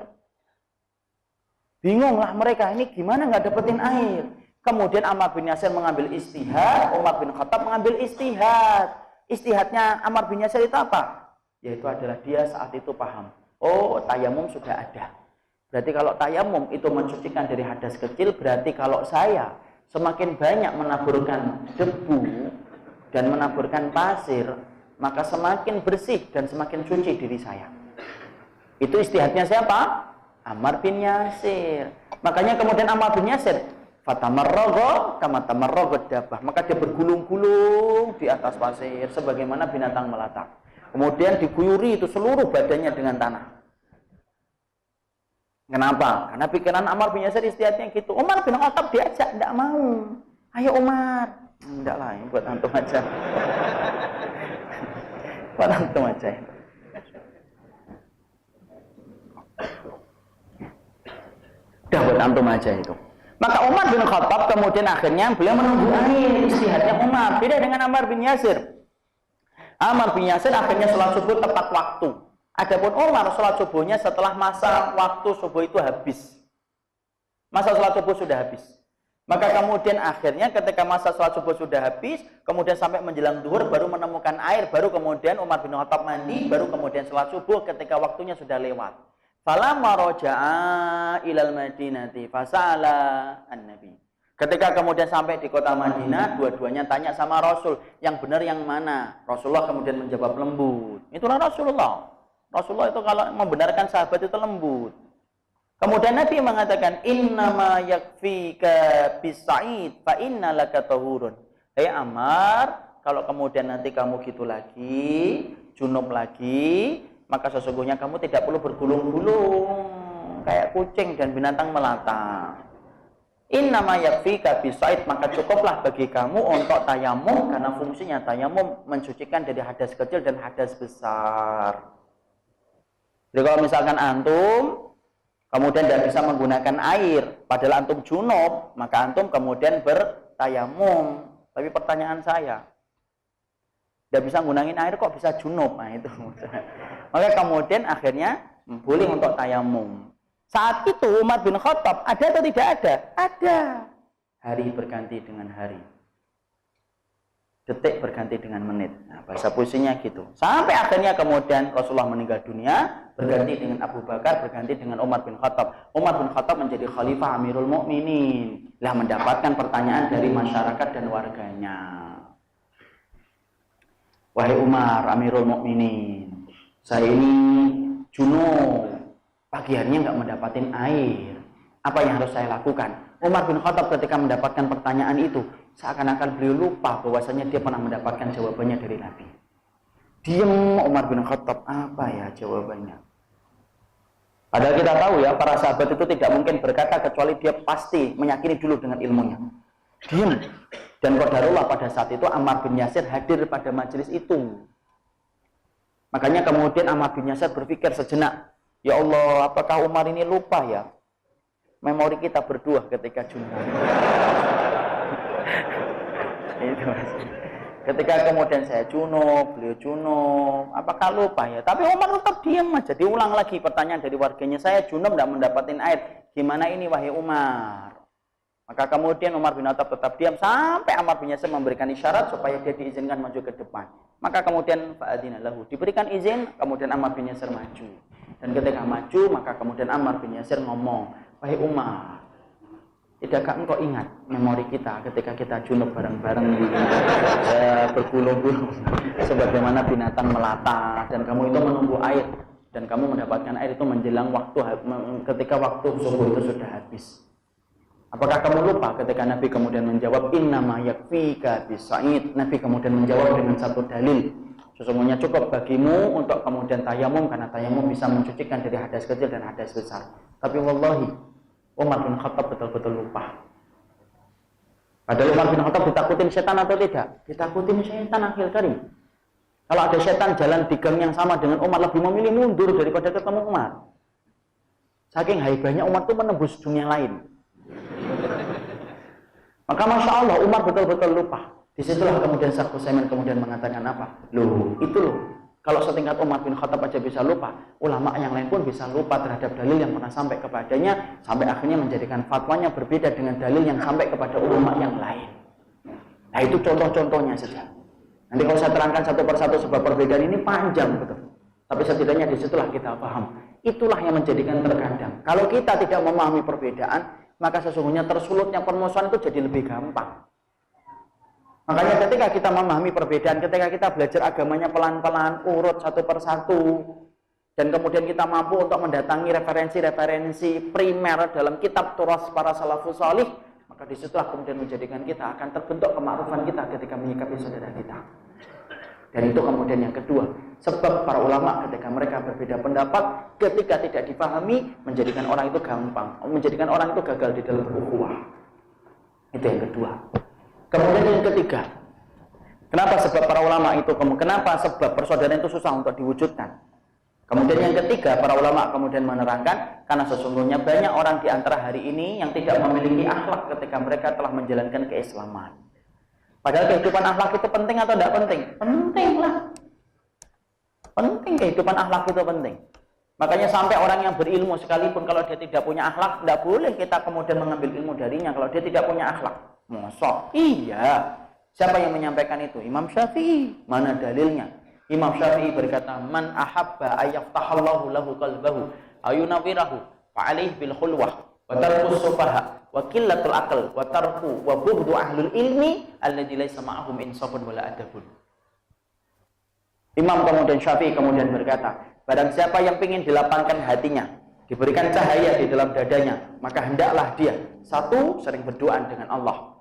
Speaker 1: Bingunglah mereka, ini gimana nggak dapetin air. Kemudian Ammar bin Yasir mengambil istihad, Umar bin Khattab mengambil istihad. Istihadnya Ammar bin Yasir itu apa? Yaitu adalah dia saat itu paham. Oh, tayamum sudah ada. Berarti kalau tayamum itu mensucikan dari hadas kecil, berarti kalau saya semakin banyak menaburkan debu dan menaburkan pasir, maka semakin bersih dan semakin suci diri saya. Itu istihadnya siapa? Ammar bin Yasir. Makanya kemudian Ammar bin Yasir fatamarraga kama tamarraga dabah, maka dia bergulung-gulung di atas pasir sebagaimana binatang melata. Kemudian diguyuri itu seluruh badannya dengan tanah. Kenapa? Karena pikiran Ammar bin Yasir istihadnya gitu. Umar bin Khattab diajak, tidak mau. Ayo Umar. Enggak lah, ini buat antum aja. Buat antum aja. Udah buat antum aja itu. Maka Umar bin Khattab kemudian akhirnya beliau menunggu air. Istihadnya Umar beda dengan Ammar bin Yasir. Ammar bin Yasir akhirnya sholat subuh tepat waktu. Adapun Umar sholat subuhnya setelah masa waktu subuh itu habis. Masa sholat subuh sudah habis. Maka kemudian akhirnya ketika masa sholat subuh sudah habis, kemudian sampai menjelang zuhur baru menemukan air, baru kemudian Umar bin Khattab mandi, baru kemudian sholat subuh ketika waktunya sudah lewat. Falamma raja'a ilal Madinati fasa'ala an-Nabi. Ketika kemudian sampai di kota Madinah, dua-duanya tanya sama Rasul, yang benar yang mana? Rasulullah kemudian menjawab lembut. Itulah Rasulullah. Rasulullah itu kalau membenarkan sahabat itu lembut. Kemudian Nabi mengatakan, innama yakfika bisa'id fa inna laka tahurun. Hei Ammar, kalau kemudian nanti kamu gitu lagi, junub lagi, maka sesungguhnya kamu tidak perlu bergulung-gulung kayak kucing dan binatang melata. Innama yakfika bisa'id, maka cukuplah bagi kamu untuk tayamum, karena fungsinya tayamum mensucikan dari hadas kecil dan hadas besar. Jadi kalau misalkan antum kemudian tidak bisa menggunakan air, padahal antum junub, maka antum kemudian bertayamum. Tapi pertanyaan saya, tidak bisa menggunakan air kok bisa junub? Nah itu. Maka kemudian akhirnya boleh untuk tayamum. Saat itu Umar bin Khattab ada atau tidak ada? Ada. Hari berganti dengan hari. Detik berganti dengan menit. Nah, bahasa puisinya gitu. Sampai akhirnya kemudian Rasulullah meninggal dunia, berganti dengan Abu Bakar, berganti dengan Umar bin Khattab. Umar bin Khattab menjadi Khalifah Amirul Mukminin. Lah mendapatkan pertanyaan dari masyarakat dan warganya. Wahai Umar, Amirul Mukminin, saya ini junub, pagi harinya nggak mendapatkan air. Apa yang harus saya lakukan? Umar bin Khattab ketika mendapatkan pertanyaan itu, seakan-akan beliau lupa bahwasanya dia pernah mendapatkan jawabannya dari Nabi. Diam Umar bin Khattab, apa ya jawabannya? Padahal kita tahu ya, para sahabat itu tidak mungkin berkata kecuali dia pasti meyakini dulu dengan ilmunya. Diam. Dan qadarullah pada saat itu Ammar bin Yasir hadir pada majelis itu. Makanya kemudian Ammar bin Yasir berpikir sejenak, ya Allah, apakah Umar ini lupa ya? Memori kita berdua ketika junub. Itu Mas. Ketika kemudian saya junub, beliau junub, apakah lupa ya? Tapi Umar tetap diam aja. Diulang lagi pertanyaan dari warganya, saya junub tidak mendapatkan air. Gimana ini wahai Umar? Maka kemudian Umar bin Khattab tetap diam sampai Ammar bin Yasir memberikan isyarat supaya dia diizinkan maju ke depan. Maka kemudian fa'adzina lahu, diberikan izin, kemudian Ammar bin Yasir maju. Dan ketika maju, maka kemudian Ammar bin Yasir ngomong, wahai Umar, Tidakkah engkau ingat memori kita ketika kita junub bareng-bareng bergulung-gulung sebagaimana binatang melata dan kamu itu menunggu air dan kamu mendapatkan air itu menjelang waktu ketika waktu subuh itu sudah habis. Apakah kamu lupa ketika Nabi kemudian menjawab innama yakfika bisa'id? Nabi kemudian menjawab dengan satu dalil, sesungguhnya cukup bagimu untuk kemudian tayamum karena tayamum bisa mencucikan dari hadas kecil dan hadas besar. Tapi wallahi Umar bin Khattab betul-betul lupa. Padahal Umar bin Khattab ditakutin setan atau tidak? Ditakutin setan, akhil karim. Kalau ada setan jalan di gang yang sama dengan Umar, lebih memilih mundur daripada ketemu Umar. Saking haibahnya Umar itu menembus dunia lain. Maka Masya Allah Umar betul-betul lupa. Disitulah kemudian Syekh Utsaimin kemudian mengatakan apa? Loh, itu loh. Kalau setingkat Umar bin Khattab aja bisa lupa, ulama yang lain pun bisa lupa terhadap dalil yang pernah sampai kepadanya, sampai akhirnya menjadikan fatwanya berbeda dengan dalil yang sampai kepada ulama yang lain. Nah itu contoh-contohnya saja. Nanti kalau saya terangkan satu persatu sebab perbedaan ini panjang betul. Tapi setidaknya disitulah kita paham. Itulah yang menjadikan terkadang. Kalau kita tidak memahami perbedaan, maka sesungguhnya tersulutnya permusuhan itu jadi lebih gampang. Makanya ketika kita memahami perbedaan, ketika kita belajar agamanya pelan-pelan, urut satu persatu, dan kemudian kita mampu untuk mendatangi referensi-referensi primer dalam kitab turas para salafus salih, maka disitulah kemudian menjadikan kita akan terbentuk kemakrufan kita ketika menyikapi saudara kita. Dan itu kemudian yang kedua, sebab para ulama ketika mereka berbeda pendapat, ketika tidak dipahami, menjadikan orang itu gampang, menjadikan orang itu gagal di dalam ukhuwah. Itu yang kedua. Kemudian yang ketiga, kenapa sebab para ulama itu, kenapa sebab persaudaraan itu susah untuk diwujudkan? Kemudian yang ketiga, para ulama kemudian menerangkan, karena sesungguhnya banyak orang di antara hari ini yang tidak memiliki akhlak ketika mereka telah menjalankan keislaman. Padahal kehidupan akhlak itu penting atau tidak penting? Penting lah. Penting, kehidupan akhlak itu penting. Makanya sampai orang yang berilmu sekalipun kalau dia tidak punya akhlak, tidak boleh kita kemudian mengambil ilmu darinya kalau dia tidak punya akhlak. Mosok? Iya. Siapa yang menyampaikan itu? Imam Syafi'i. Mana dalilnya? Imam Syafi'i berkata, "Man ahabba ayyaftahallahu lahu qalbahu ayunawirahu fa'alaihi bil khulwah wa tarkus sufaha wa qillatul aql wa tarku wa bughdu ahlul ilmi alladzi laysa ma'ahum insafun wala adabun." Imam kemudian Syafi'i kemudian berkata, barang siapa yang ingin dilapangkan hatinya, diberikan cahaya di dalam dadanya, maka hendaklah dia satu, sering berdoa dengan Allah.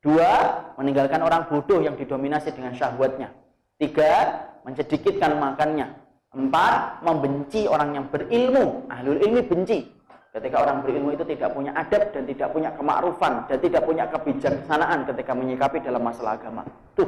Speaker 1: Dua, meninggalkan orang bodoh yang didominasi dengan syahwatnya. Tiga, mensedikitkan makannya. Empat, membenci orang yang berilmu. Ahlul ilmi benci. Ketika orang berilmu itu tidak punya adab dan tidak punya kemakrufan dan tidak punya kebijaksanaan ketika menyikapi dalam masalah agama. Tuh.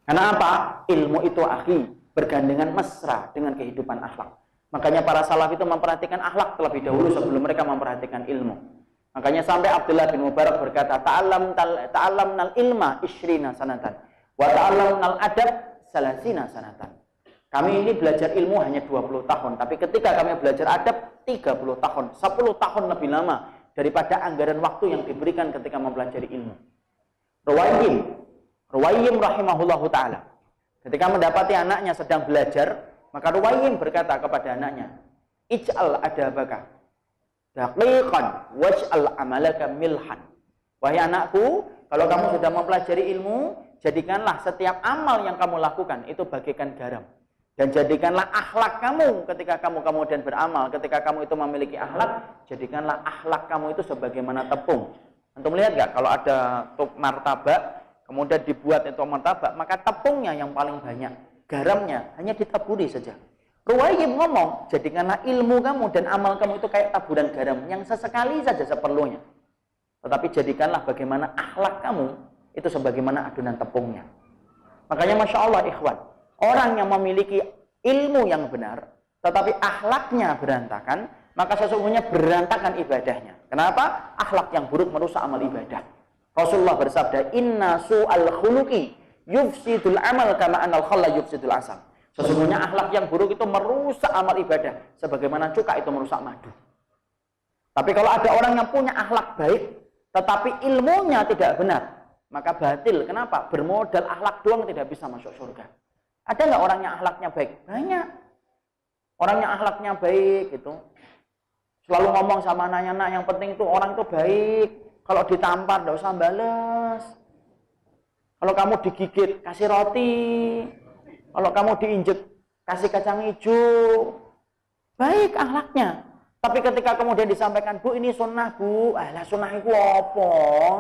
Speaker 1: Karena apa? Ilmu itu akhi, bergandengan mesra dengan kehidupan akhlak. Makanya para salaf itu memperhatikan akhlak terlebih dahulu sebelum mereka memperhatikan ilmu. Makanya sampai Abdullah bin Mubarak berkata, ta'allamnal ilma ishrina sanatan wa ta'allamnal adab salasina sanatan. Kami ini belajar ilmu hanya 20 tahun, tapi ketika kami belajar adab 30 tahun, 10 tahun lebih lama daripada anggaran waktu yang diberikan ketika mempelajari ilmu. Ruwayyim rahimahullahu ta'ala, ketika mendapati anaknya sedang belajar, maka Ruwayyim berkata kepada anaknya, "Ij'al adabaka daqiqan waj'al amalaka milhan." Wahai anakku, kalau kamu sudah mempelajari ilmu, jadikanlah setiap amal yang kamu lakukan itu bagaikan garam. Dan jadikanlah akhlak kamu ketika kamu kemudian beramal, ketika kamu itu memiliki akhlak, jadikanlah akhlak kamu itu sebagaimana tepung. Antum lihat nggak kalau ada martabak, kemudian dibuat itu martabak, maka tepungnya yang paling banyak, garamnya hanya ditaburi saja. Ruwayyim ngomong, jadikanlah ilmu kamu dan amal kamu itu kayak taburan garam yang sesekali saja seperlunya. Tetapi jadikanlah bagaimana akhlak kamu itu sebagaimana adonan tepungnya. Makanya Masya Allah ikhwan, orang yang memiliki ilmu yang benar, tetapi akhlaknya berantakan, maka sesungguhnya berantakan ibadahnya. Kenapa? Akhlak yang buruk merusak amal ibadah. Rasulullah bersabda, "Inna su'al khuluqi yufsidul amal kama anal khalla yufsidul asal." Sesungguhnya akhlak yang buruk itu merusak amal ibadah sebagaimana cuka itu merusak madu. Tapi kalau ada orang yang punya akhlak baik tetapi ilmunya tidak benar, maka batil. Kenapa? Bermodal akhlak doang tidak bisa masuk surga. Ada nggak orang yang akhlaknya baik? Banyak. Orang yang akhlaknya baik itu Selalu ngomong sama anaknya, nak, yang penting itu orang itu baik. Kalau ditampar, nggak usah bales. Kalau kamu digigit, kasih roti. Kalau kamu diinjek, kasih kacang hijau. Baik akhlaknya. Tapi ketika kemudian disampaikan, Bu, ini sunnah, Bu. Lah sunnah itu apa?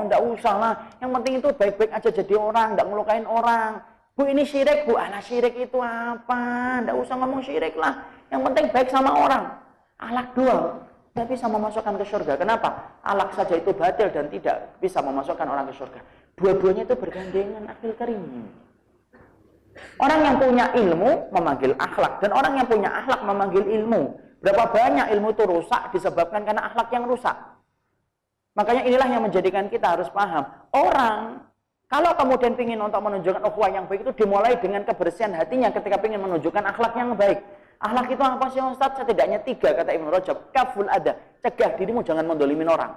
Speaker 1: Nggak usah lah. Yang penting itu baik-baik aja jadi orang, nggak ngelukain orang. Bu, ini syirik, Bu. Lah syirik itu apa? Nggak usah ngomong syirik lah. Yang penting baik sama orang. Akhlak doang nggak bisa memasukkan ke surga. Kenapa? Akhlak saja itu batil dan tidak bisa memasukkan orang ke surga. Dua-duanya itu bergandengan, akhil karim. Orang yang punya ilmu memanggil akhlak, dan orang yang punya akhlak memanggil ilmu. Berapa banyak ilmu itu rusak disebabkan karena akhlak yang rusak. Makanya inilah yang menjadikan kita harus paham. Orang kalau kemudian ingin untuk menunjukkan ukhuwah yang baik itu dimulai dengan kebersihan hatinya ketika ingin menunjukkan akhlak yang baik. Akhlak itu apa sih Ustaz? Setidaknya 3 kata Ibnu Rajab. Kaful ada, cegah dirimu jangan mendolimin orang.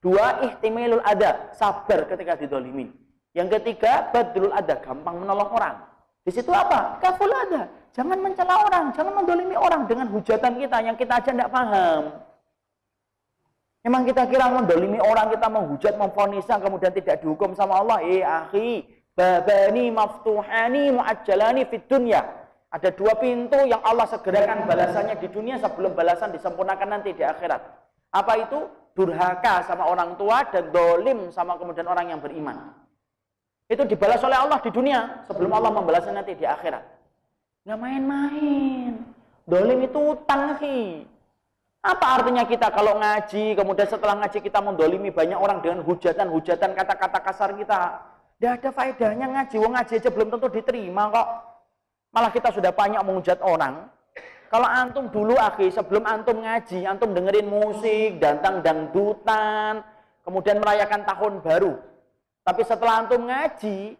Speaker 1: 2, ihtimalul ada, sabar ketika didolimin. Yang ketiga, badrul ada, gampang menolong orang. Di situ apa? Kaful ada, jangan mencela orang, jangan mendolimi orang dengan hujatan kita yang kita aja tidak paham. Memang kita kira mendolimi orang, kita menghujat, memfonisa, kemudian tidak dihukum sama Allah. Akhi, babani maftuhani muajjalani fid dunya. Ada 2 pintu yang Allah segerakan balasannya di dunia sebelum balasan disempurnakan nanti di akhirat. Apa itu? Durhaka sama orang tua dan dolim sama kemudian orang yang beriman. Itu dibalas oleh Allah di dunia sebelum Allah membalasnya nanti di akhirat. Nggak main-main. Dolim itu utang, akhi. Apa artinya kita kalau ngaji, kemudian setelah ngaji kita mendolimi banyak orang dengan hujatan-hujatan kata-kata kasar kita. Nggak ada faedahnya ngaji. Wong ngaji aja belum tentu diterima kok. Malah kita sudah banyak menghujat orang. Kalau antum dulu, akhi, sebelum antum ngaji, antum dengerin musik, datang dangdutan, kemudian merayakan tahun baru. Tapi setelah antum ngaji,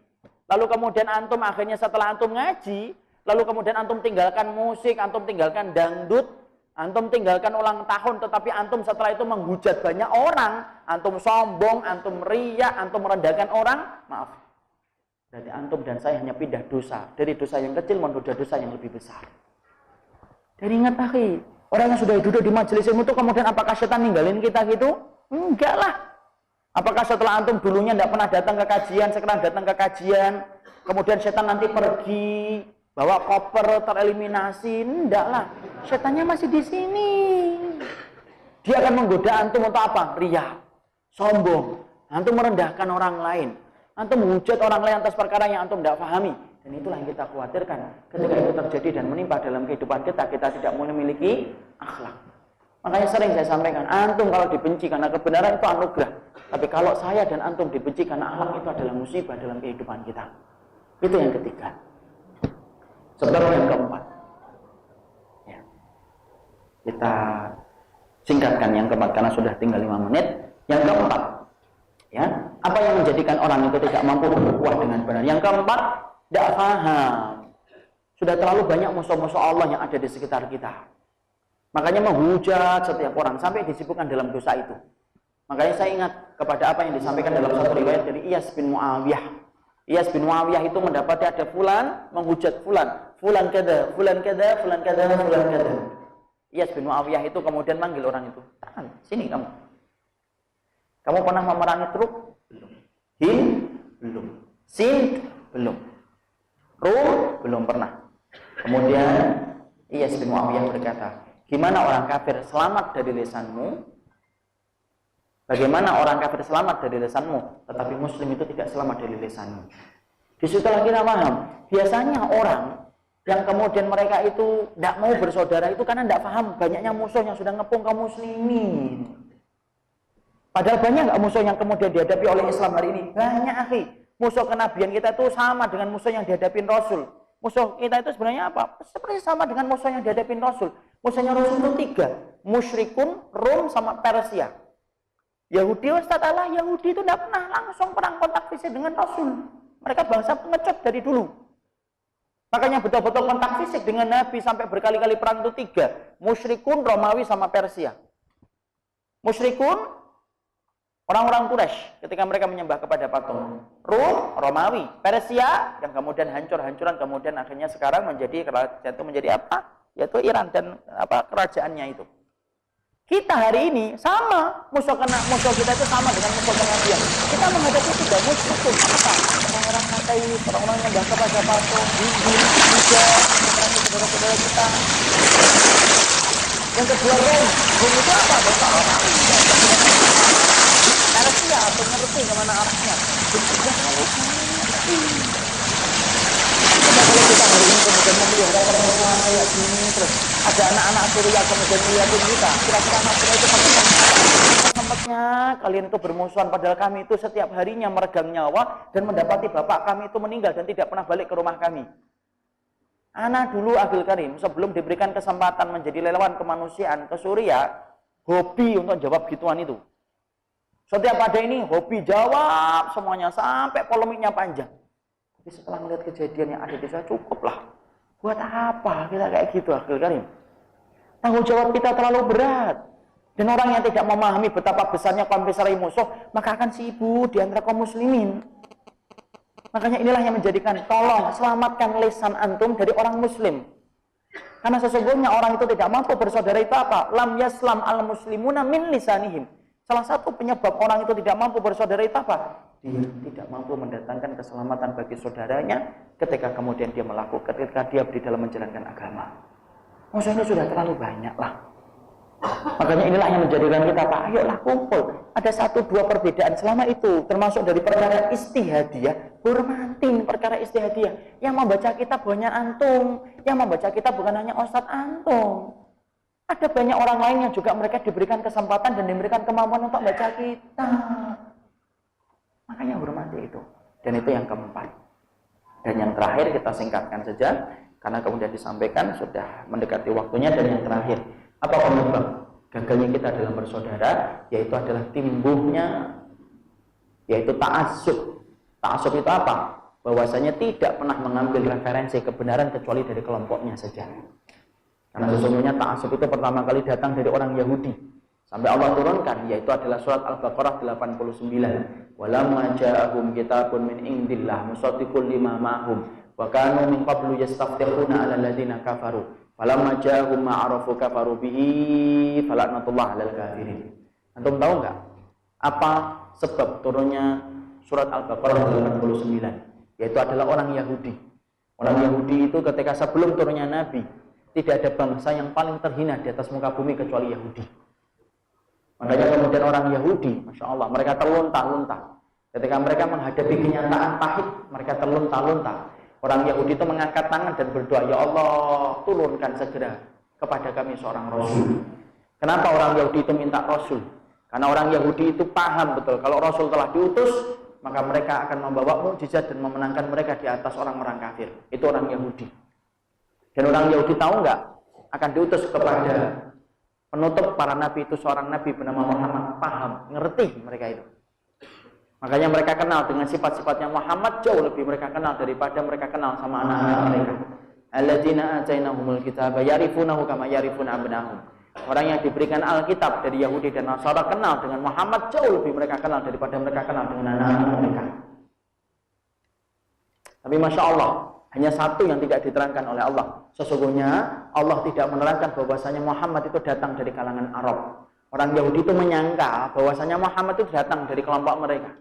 Speaker 1: lalu kemudian antum akhirnya setelah antum ngaji, lalu kemudian antum tinggalkan musik, antum tinggalkan dangdut, antum tinggalkan ulang tahun, tetapi antum setelah itu menghujat banyak orang, antum sombong, antum riya, antum merendahkan orang, maaf. Berarti antum dan saya hanya pindah dosa. Dari dosa yang kecil menuju dosa yang lebih besar. Dan ingat, akhi, orang yang sudah duduk di majelis ilmu itu kemudian apakah setan ninggalin kita gitu? Enggak lah. Apakah setelah antum dulunya tidak pernah datang ke kajian, sekarang datang ke kajian, kemudian setan nanti pergi, bawa koper, tereliminasi? Enggak lah. Setannya masih di sini. Dia akan menggoda antum untuk apa? Riya, sombong. Antum merendahkan orang lain. Antum menghujat orang lain atas perkara yang antum tidak pahami. Dan itulah yang kita khawatirkan. Ketika itu terjadi dan menimpa dalam kehidupan kita, kita tidak memiliki akhlak. Makanya sering saya sampaikan, antum kalau dibenci karena kebenaran itu anugerah. Tapi kalau saya dan antum dibenci karena akhlak, itu adalah musibah dalam kehidupan kita. Itu yang ketiga. Sebab yang keempat. Ya. Kita singkatkan yang keempat karena sudah tinggal 5 menit. Yang keempat. Ya, apa yang menjadikan orang itu tidak mampu berukhuwah dengan benar? Yang keempat, tidak paham. Sudah terlalu banyak musuh-musuh Allah yang ada di sekitar kita. Makanya menghujat setiap orang sampai disibukkan dalam dosa itu. Makanya saya ingat kepada apa yang disampaikan dalam satu riwayat dari Iyas bin Muawiyah. Iyas bin Muawiyah itu mendapati ada fulan menghujat fulan, fulan kada, fulan kada, fulan kada, fulan kada. Iyas bin Muawiyah itu kemudian manggil orang itu, "Tahan, sini kamu. Kamu pernah memerangi truk? Belum. Hin? Belum. Sin? Belum. Rum? Belum pernah." Kemudian Iyas bin Muawiyah berkata, "Gimana orang kafir selamat dari lisanmu? Bagaimana orang kafir selamat dari lisanmu? Tetapi muslim itu tidak selamat dari lisanmu." Disitulah kita paham. Biasanya orang yang kemudian mereka itu tidak mau bersaudara itu karena tidak paham banyaknya musuh yang sudah ngepung kaum muslimin. Padahal banyak nggak musuh yang kemudian dihadapi oleh Islam hari ini? Banyak, akhi. Musuh kenabian kita itu sama dengan musuh yang dihadapin Rasul. Musuh kita itu sebenarnya apa? Seperti sama dengan musuh yang dihadapin Rasul. Musuhnya Rasul itu 3. Musyrikun, Rum, sama Persia. Yahudi, Ustaz Allah, Yahudi itu tidak pernah langsung perang kontak fisik dengan Rasul. Mereka bangsa pengecut dari dulu. Makanya betul-betul kontak fisik dengan Nabi sampai berkali-kali perang itu 3. Musyrikun, Romawi, sama Persia. Musyrikun, orang-orang Quraisy ketika mereka menyembah kepada patung. Rum, Romawi, Persia yang kemudian hancur-hancuran, kemudian akhirnya sekarang menjadi apa? Yaitu Iran dan apa kerajaannya itu. Kita hari ini sama, musuh kita itu sama dengan musuh kenabian. Kita menghadapi tiga musuh itu apa? Orang-orang ateis, orang-orang yang nggak kepada patung, dinding, juga, memerangi saudara-saudara kita. Yang kedua Rom itu apa? Bahasa orang. Arabnya atau ngerti kemana arahnya? Sudah selalu kalau kita hari ini kemudian memelihara permusuhan kayak gini, terus ada anak-anak Suriah kemudian melihatin kita, kira-kira anak Suriah itu sempatnya kalian itu bermusuhan, padahal kami itu setiap harinya meregang nyawa dan mendapati bapak kami itu meninggal dan tidak pernah balik ke rumah kami. Anak dulu Akhil Karim sebelum diberikan kesempatan menjadi relawan kemanusiaan ke Suriah, hobi untuk jawab gituan itu. Setiap ada ini hobi jawab semuanya sampai polemiknya panjang. Tapi setelah melihat kejadian yang ada di sana, cukuplah. Buat apa kita kayak gitu, Akhil Karim? Tanggung jawab kita terlalu berat. Dan orang yang tidak memahami betapa besarnya kaum besar musuh, maka akan sibuk di antara kaum muslimin. Makanya inilah yang menjadikan, tolong selamatkan lisan antum dari orang muslim. Karena sesungguhnya orang itu tidak mampu bersaudara itu apa? Lam yaslam al muslimuna min lisanihim. Salah satu penyebab orang itu tidak mampu bersaudara itu apa? Dia tidak mampu mendatangkan keselamatan bagi saudaranya ketika kemudian dia melakukan, ketika dia di dalam menjalankan agama. Musuhnya sudah terlalu banyak lah. Makanya inilah yang menjadikan kita, Pak, ayolah kumpul. Ada 1-2 perbedaan selama itu, termasuk dari perkara istihadiyah, hormatin perkara istihadiyah. Yang membaca kitab bukannya antum, yang membaca kitab bukan hanya ustadz antum. Ada banyak orang lain yang juga mereka diberikan kesempatan dan diberikan kemampuan untuk baca kitab. Makanya hormati itu. Dan itu yang keempat. Dan yang terakhir kita singkatkan saja, karena kemudian disampaikan sudah mendekati waktunya. Dan yang terakhir, apa penyebab gagalnya kita dalam bersaudara? Yaitu adalah timbulnya, yaitu ta'assub. Ta'assub itu apa? Bahwasanya tidak pernah mengambil referensi kebenaran kecuali dari kelompoknya saja. Karena sesungguhnya ta'assub itu pertama kali datang dari orang Yahudi. Sampai Allah turunkan, yaitu adalah surat Al-Baqarah 89. Walamma ja'ahum kitabun min indillah musaddiqul lima ma'hum wa kanu min qablu yastaftihuna 'alal ladzina kafaru. Falamma ja'ahum ma'arafu kafaru bihi fala'natullah 'alal kafirin. Antum tahu enggak apa sebab turunnya surat Al-Baqarah 89? Yaitu adalah orang Yahudi. Orang Yahudi itu ketika sebelum turunnya Nabi, tidak ada bangsa yang paling terhina di atas muka bumi kecuali Yahudi. Makanya kemudian orang Yahudi, Masya Allah, mereka terlunta-lunta. Ketika mereka menghadapi kenyataan pahit, mereka terlunta-lunta. Orang Yahudi itu mengangkat tangan dan berdoa, ya Allah, turunkan segera kepada kami seorang Rasul. Kenapa orang Yahudi itu minta Rasul? Karena orang Yahudi itu paham betul, kalau Rasul telah diutus, maka mereka akan membawa mukjizat dan memenangkan mereka di atas orang-orang kafir. Itu orang Yahudi. Dan orang Yahudi tahu nggak akan diutus kepada penutup para nabi itu seorang nabi bernama Muhammad. Paham, ngerti mereka itu. Makanya mereka kenal dengan sifat-sifatnya Muhammad jauh lebih mereka kenal daripada mereka kenal sama anak-anak mereka. Alladzina atainahumul kitaba ya'rifunahu kama ya'rifuna abnahum. Orang yang diberikan Alkitab dari Yahudi dan Nasara kenal dengan Muhammad jauh lebih mereka kenal daripada mereka kenal dengan anak-anak mereka. Tapi Masya Allah, hanya satu yang tidak diterangkan oleh Allah. Sesungguhnya Allah tidak menerangkan bahwasanya Muhammad itu datang dari kalangan Arab. Orang Yahudi itu menyangka bahwasanya Muhammad itu datang dari kelompok mereka.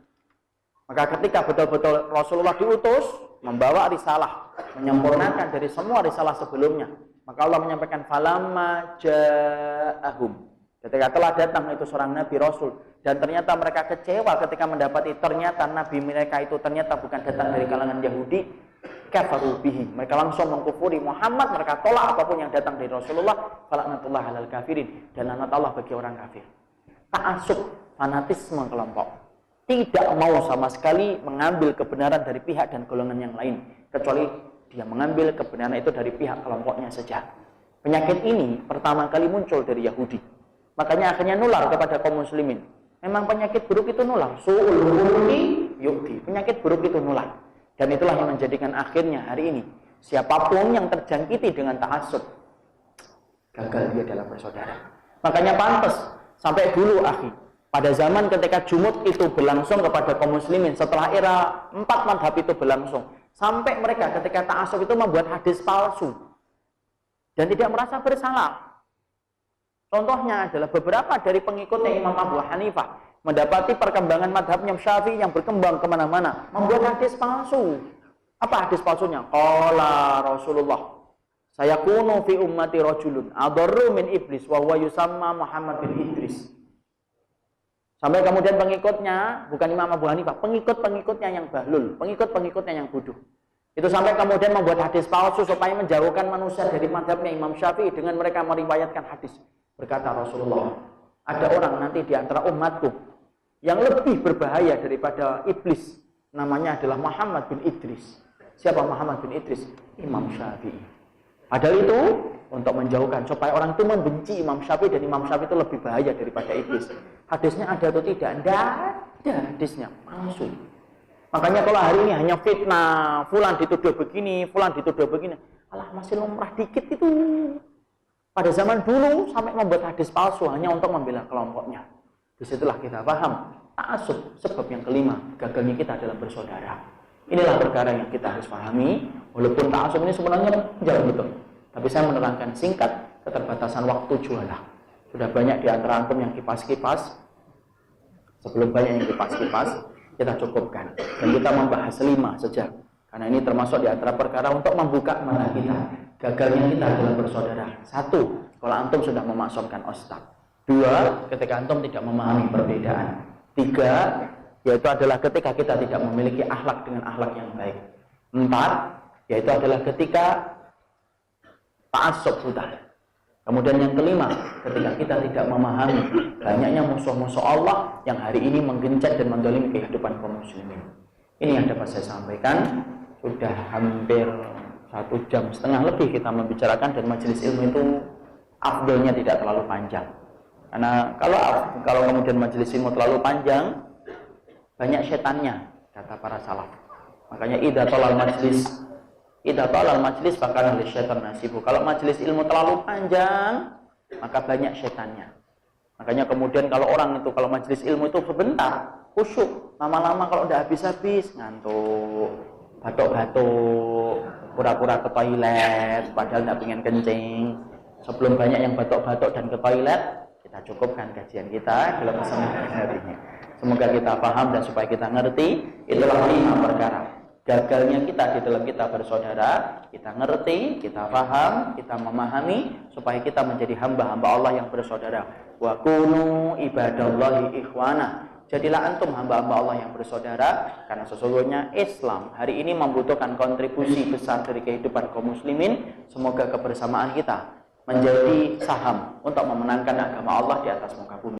Speaker 1: Maka ketika betul-betul Rasulullah diutus, membawa risalah, menyempurnakan dari semua risalah sebelumnya, maka Allah menyampaikan falamma ja'ahum. Ketika telah datang itu seorang Nabi Rasul, dan ternyata mereka kecewa ketika mendapati ternyata Nabi mereka itu ternyata bukan datang dari kalangan Yahudi, kafaru bihi. Mereka langsung mengkufuri Muhammad, mereka tolak apapun yang datang dari Rasulullah, fala'natullah 'alal kafirin, dan laknat Allah bagi orang kafir. Ta'assub, fanatisme kelompok. Tidak mau sama sekali mengambil kebenaran dari pihak dan golongan yang lain, kecuali dia mengambil kebenaran itu dari pihak kelompoknya saja. Penyakit ini pertama kali muncul dari Yahudi. Makanya akhirnya nular kepada kaum muslimin. Memang penyakit buruk itu nular. Su'ul khuluqi yu'ti. Penyakit buruk itu nular. Dan itulah yang menjadikan akhirnya hari ini siapapun yang terjangkiti dengan ta'assub, gagal dia dalam bersaudara. Makanya pantas sampai dulu akhi, pada zaman ketika Jumud itu berlangsung kepada kaum muslimin, setelah era 4 madhab itu berlangsung, sampai mereka ketika ta'assub itu membuat hadis palsu dan tidak merasa bersalah. Contohnya adalah beberapa dari pengikutnya Imam Abu Hanifah mendapati perkembangan madhabnya Syafi'i yang berkembang kemana-mana, membuat hadis palsu. Apa hadis palsunya? Qala Rasulullah, sayakunu fi ummati rajulun adarru min iblis wa huwa yusamma Muhammad bin Idris. Sampai kemudian pengikutnya, bukan Imam Abu Hanifah, pengikut-pengikutnya yang bahlul, pengikut-pengikutnya yang bodoh. Itu sampai kemudian membuat hadis palsu supaya menjauhkan manusia dari madhabnya Imam Syafi'i dengan mereka meriwayatkan hadis. Berkata Rasulullah, ada orang nanti di antara umatku yang lebih berbahaya daripada iblis. Namanya adalah Muhammad bin Idris. Siapa Muhammad bin Idris? Imam Syafi'i. Padahal itu untuk menjauhkan supaya orang itu membenci Imam Syafi'i, dan Imam Syafi'i itu lebih bahaya daripada iblis. Hadisnya ada atau tidak? Tidak ada hadisnya, palsu. Makanya kalau hari ini hanya fitnah, fulan dituduh begini, fulan dituduh begini, alah masih lumrah dikit itu. Pada zaman dulu sampai membuat hadis palsu hanya untuk membela kelompoknya. Disitulah kita paham ta'assub, sebab yang kelima gagalnya kita dalam bersaudara. Inilah perkara yang kita harus pahami. Walaupun ta'assub ini sebenarnya jauh betul, tapi saya menerangkan singkat, keterbatasan waktu jualah. Sudah banyak di antara antum yang kipas-kipas. Sebelum banyak yang kipas-kipas, kita cukupkan. Dan kita membahas 5 saja. Karena ini termasuk di antara perkara untuk membuka mata kita. Gagalnya kita dalam bersaudara. 1, kalau antum sudah memaksudkan ustaz. 2, ketika antum tidak memahami perbedaan. 3, yaitu adalah ketika kita tidak memiliki akhlak dengan akhlak yang baik. 4, yaitu adalah ketika ta'assub sudah. Kemudian yang kelima, ketika kita tidak memahami banyaknya musuh-musuh Allah yang hari ini menggencet dan mendolimi kehidupan kaum muslimin. Ini yang dapat saya sampaikan. Sudah hampir 1,5 jam lebih kita membicarakan, dan majelis ilmu itu afdolnya tidak terlalu panjang. Karena kalau kemudian majelis ilmu terlalu panjang, banyak setannya, kata para salaf. Makanya idza talal majlis bakal li syaitan nasibu. Kalau majelis ilmu terlalu panjang, maka banyak setannya. Makanya kemudian kalau orang itu, kalau majelis ilmu itu sebentar, khusyuk. Lama-lama kalau udah habis-habis, ngantuk, batuk-batuk, pura-pura ke toilet, padahal nggak pengen kencing. Sebelum banyak yang batuk-batuk dan ke toilet, kita cukupkan kajian kita dalam kesempatan hari ini. Semoga kita paham dan supaya kita ngerti. Itulah 5 perkara gagalnya kita di dalam kita bersaudara. Kita ngerti, kita paham, kita memahami, supaya kita menjadi hamba-hamba Allah yang bersaudara. Wa kunu ibadallahi ikhwana. Jadilah antum hamba-hamba Allah yang bersaudara, karena sesungguhnya Islam hari ini membutuhkan kontribusi besar dari kehidupan kaum muslimin. Semoga kebersamaan kita menjadi saham untuk memenangkan agama Allah di atas muka bumi.